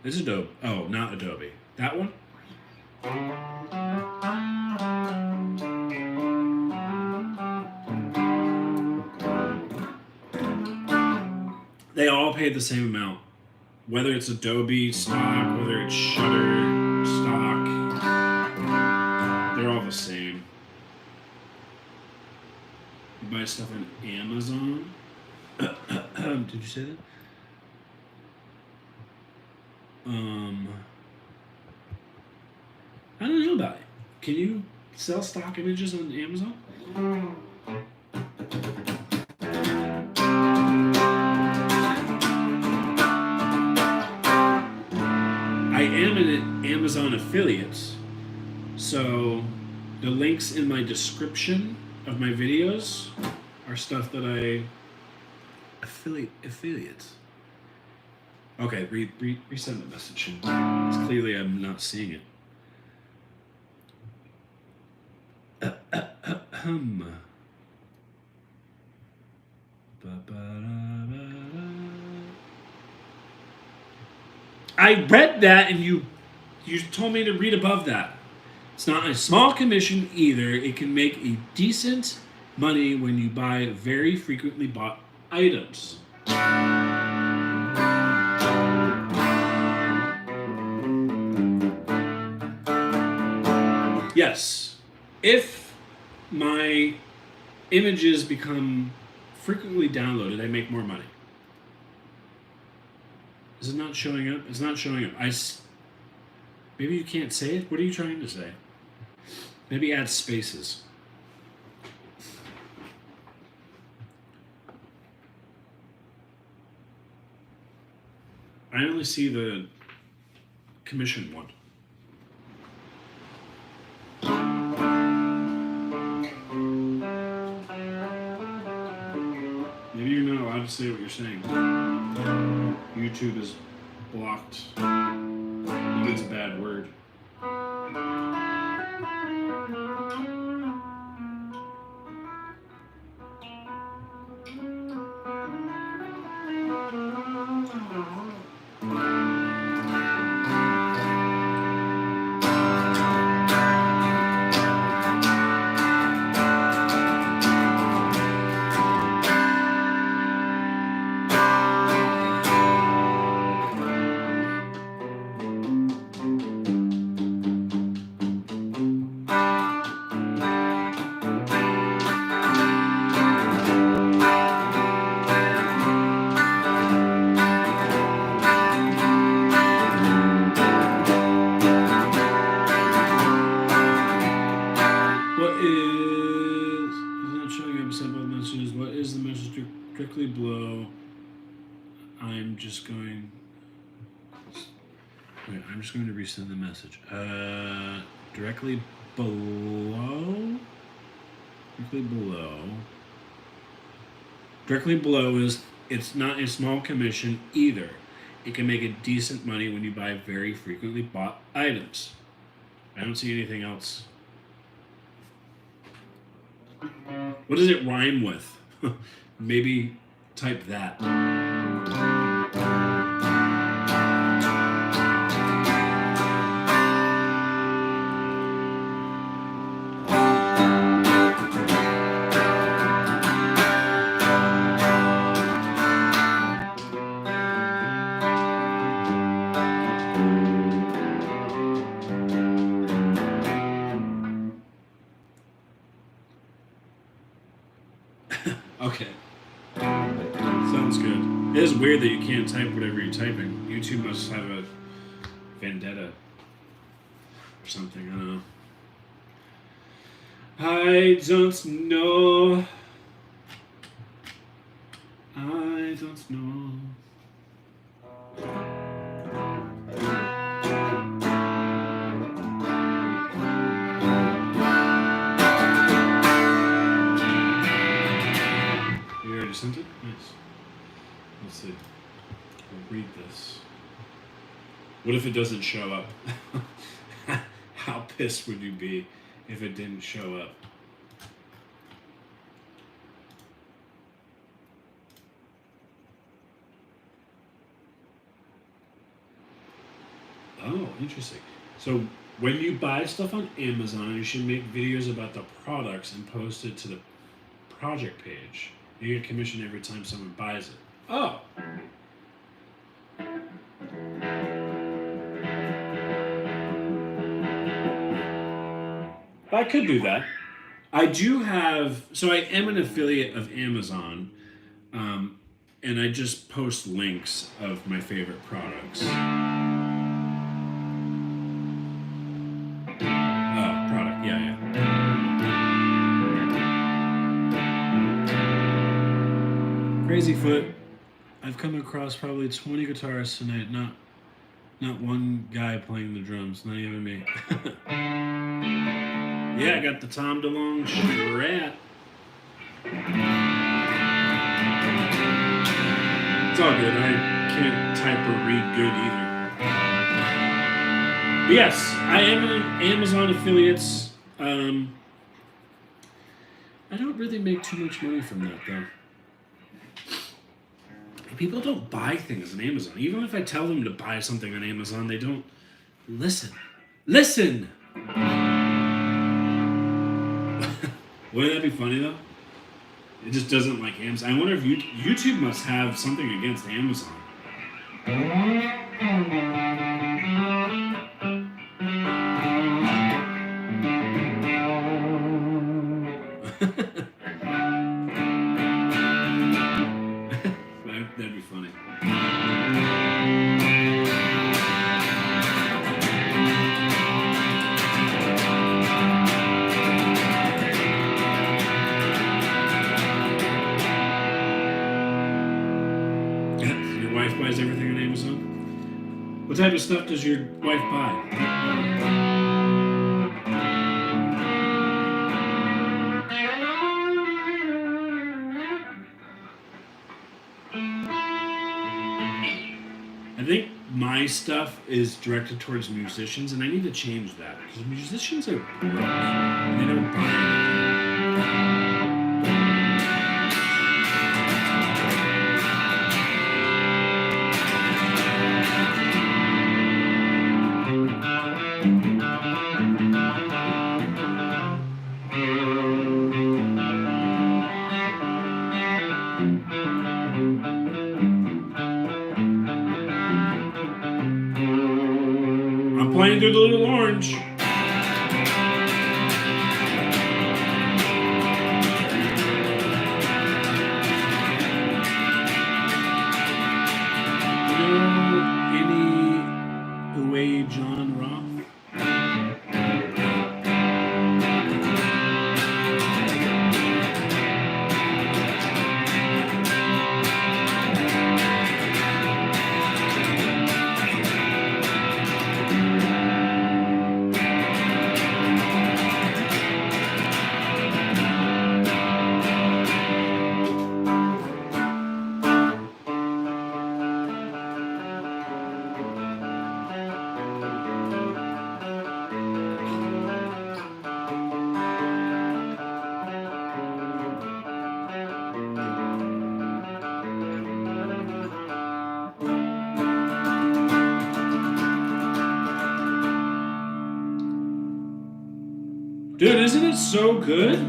It's Adobe. Oh, not Adobe. That one? They all pay the same amount. Whether it's Adobe stock, whether it's Shutter stock, they're all the same. You buy stuff on Amazon. Did you say that? I don't know about it. Can you sell stock images on Amazon? I am an Amazon affiliate, so the links in my description of my videos are stuff that I affiliate. Okay, resend the message. It's clearly I'm not seeing it. I read that and you told me to read above that. It's not a small commission either. It can make a decent money when you buy very frequently bought items. Yes, if my images become frequently downloaded, I make more money. Is it not showing up? It's not showing up. Maybe you can't say it? What are you trying to say? Maybe add spaces. I only see the commission one. Maybe you're not allowed to say what you're saying. YouTube is blocked. I think it's a bad word. I'm just going to resend the message. Directly below. Directly below is it's not a small commission either. It can make a decent money when you buy very frequently bought items. I don't see anything else. What does it rhyme with? Maybe type that. Okay. Sounds good. It is weird that you can't type whatever you're typing. YouTube must have a vendetta or something. I don't know. I don't know. I don't know. read this. What if it doesn't show up? How pissed would you be if it didn't show up? Oh, interesting. So when you buy stuff on Amazon, you should make videos about the products and post it to the project page. You get commission every time someone buys it. Oh. I could do that. I do have, so I am an affiliate of Amazon, and I just post links of my favorite products. Product, yeah. Crazy Foot. I've come across probably 20 guitarists tonight, not one guy playing the drums, not even me. Yeah, I got the Tom DeLonge Strat. It's all good. I can't type or read good either. But yes, I am an Amazon affiliates. I don't really make too much money from that though. People don't buy things on Amazon. Even if I tell them to buy something on Amazon, they don't listen. Listen! Wouldn't that be funny though? It just doesn't like Amazon. I wonder if YouTube must have something against Amazon. That'd be funny. Your wife buys everything on Amazon? What type of stuff does your wife buy? I think my stuff is directed towards musicians, and I need to change that because musicians are broke and they don't buy playing through the little orange. You know any Uwe John Roth? Dude, isn't it so good?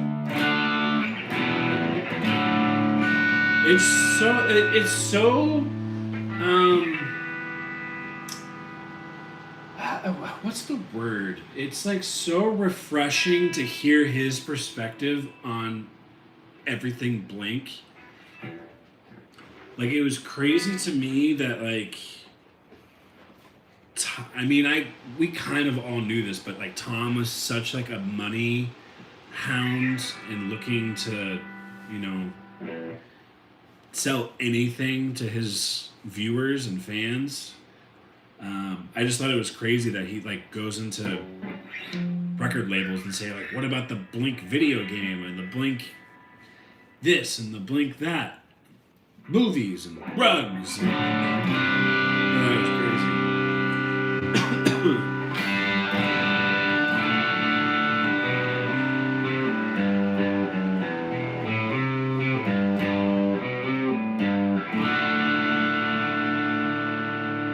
It's so what's the word? It's like so refreshing to hear his perspective on everything Blink. Like, it was crazy to me that, like, we kind of all knew this, but like Tom was such like a money hound and looking to, you know, sell anything to his viewers and fans. I just thought it was crazy that he like goes into record labels and say like, what about the Blink video game and the Blink this and the Blink that? movies and rugs. And, that was crazy.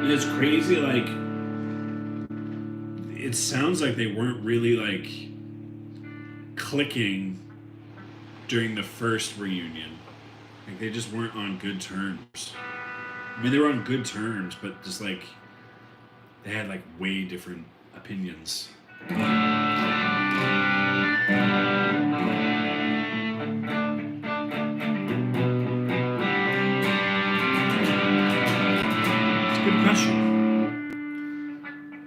And it's crazy, like, it sounds like they weren't really, like, clicking during the first reunion. Like, they just weren't on good terms. I mean, they were on good terms, but just, like, they had, like, way different opinions. It's a good question.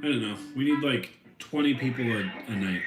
I don't know. We need, like, 20 people a night.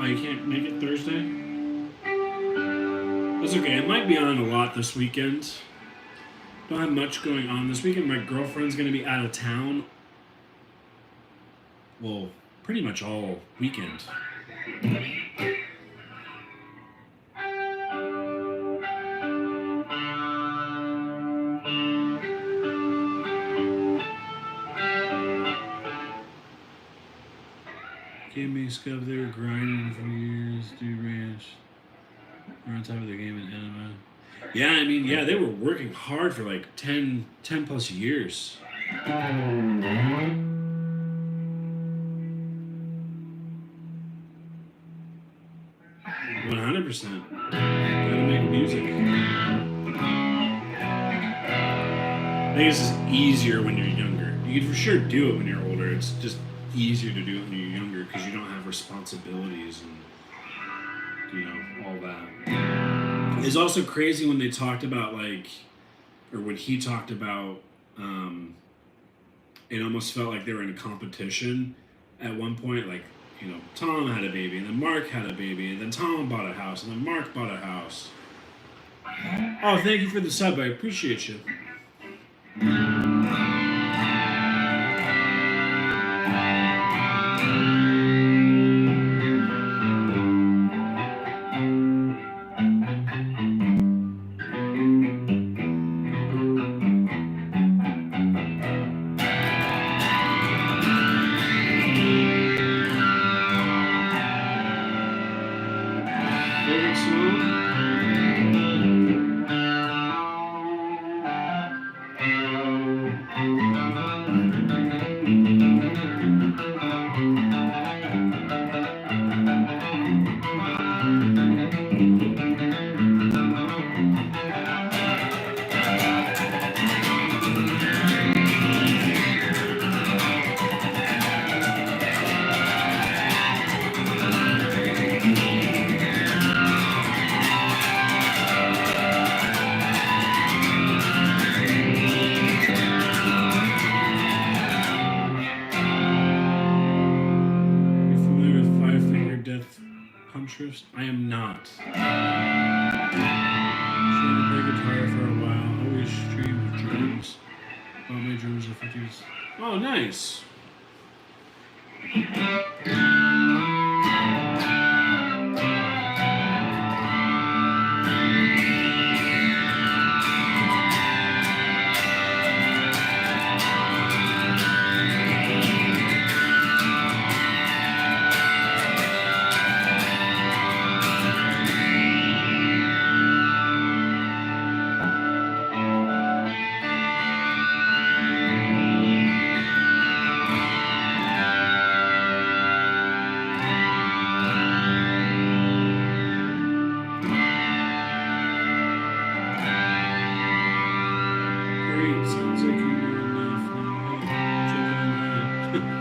Oh, you can't make it Thursday? That's okay. It might be on a lot this weekend. Don't have much going on this weekend. My girlfriend's going to be out of town. Well, pretty much all weekend. Game being scuffed, they were grinding for years, dude ranch. We're on top of the game in anime. Yeah, I mean, yeah, they were working hard for like 10 plus years. 100%. Gotta make music. I think it's just easier when you're younger. You can for sure do it when you're older. It's just easier to do it when you're younger because you don't have responsibilities and, you know, all that. It's also crazy when they talked about, like, or when he talked about, it almost felt like they were in a competition at one point. Like, you know, Tom had a baby, and then Mark had a baby, and then Tom bought a house, and then Mark bought a house. Oh, thank you for the sub. I appreciate you. I am not. Trying to play guitar for a while. Always stream with drums. All my drums are 50s. Oh, nice. Great, sounds like you know enough. Check on that.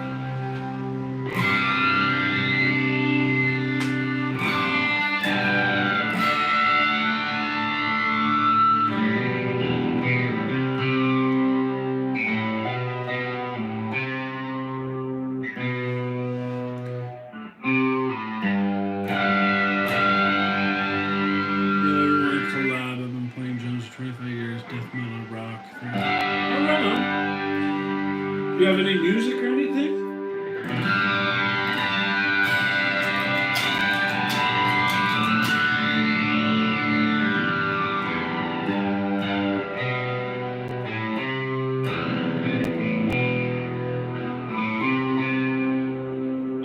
Do you have any music or anything?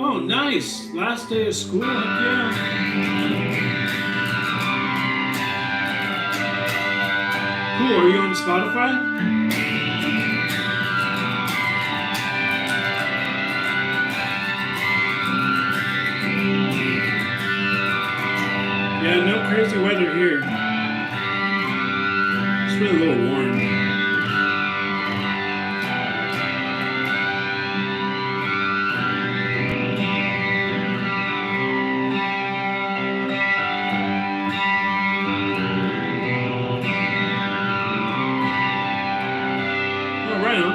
Oh, nice. Last day of school. Yeah. Cool. Are you on Spotify? Yeah, no crazy weather here. It's really a little warm. Oh, right on.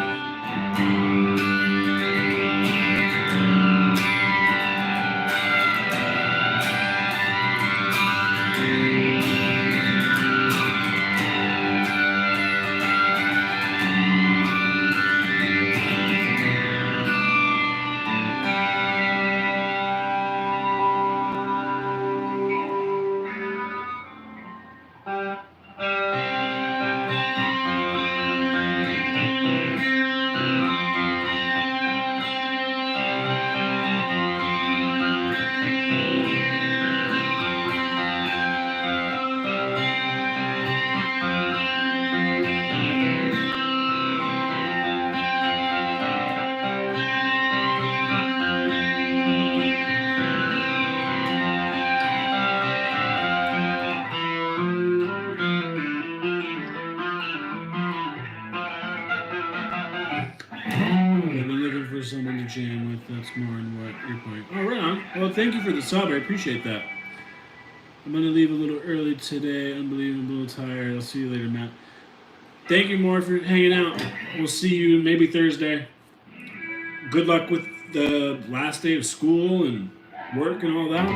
Someone to jam with, that's more on what your point. Oh, right on. Well, thank you for the sub. I appreciate that. I'm going to leave a little early today. Unbelievable tired. I'll see you later, Matt. Thank you more for hanging out. We'll see you maybe Thursday. Good luck with the last day of school and work and all that.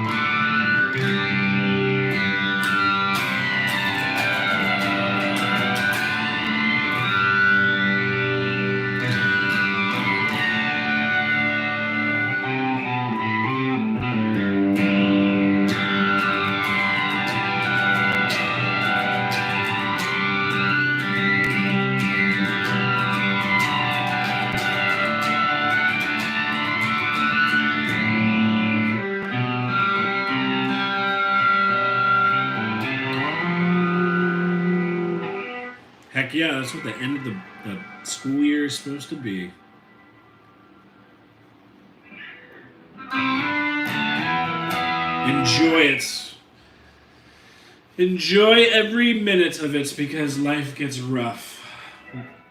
Heck yeah, that's what the end of the school year is supposed to be. Enjoy it. Enjoy every minute of it because life gets rough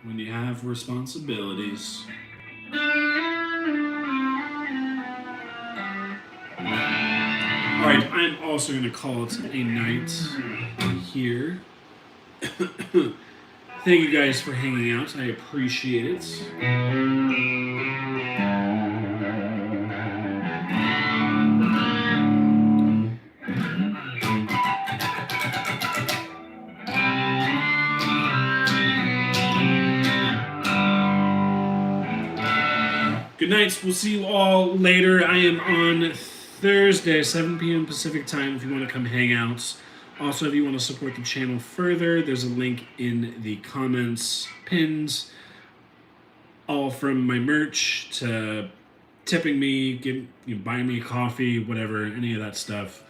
when you have responsibilities. Alright, I'm also going to call it a night here. Thank you guys for hanging out. I appreciate it. Good night. We'll see you all later. I am on Thursday, 7 p.m. Pacific time if you want to come hang out. Also, if you want to support the channel further, there's a link in the comments pinned. All from my merch to tipping me, buying me a coffee, whatever, any of that stuff.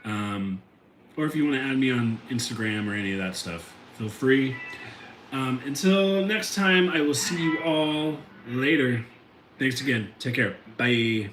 Or if you want to add me on Instagram or any of that stuff, feel free. Until next time, I will see you all later. Thanks again. Take care. Bye.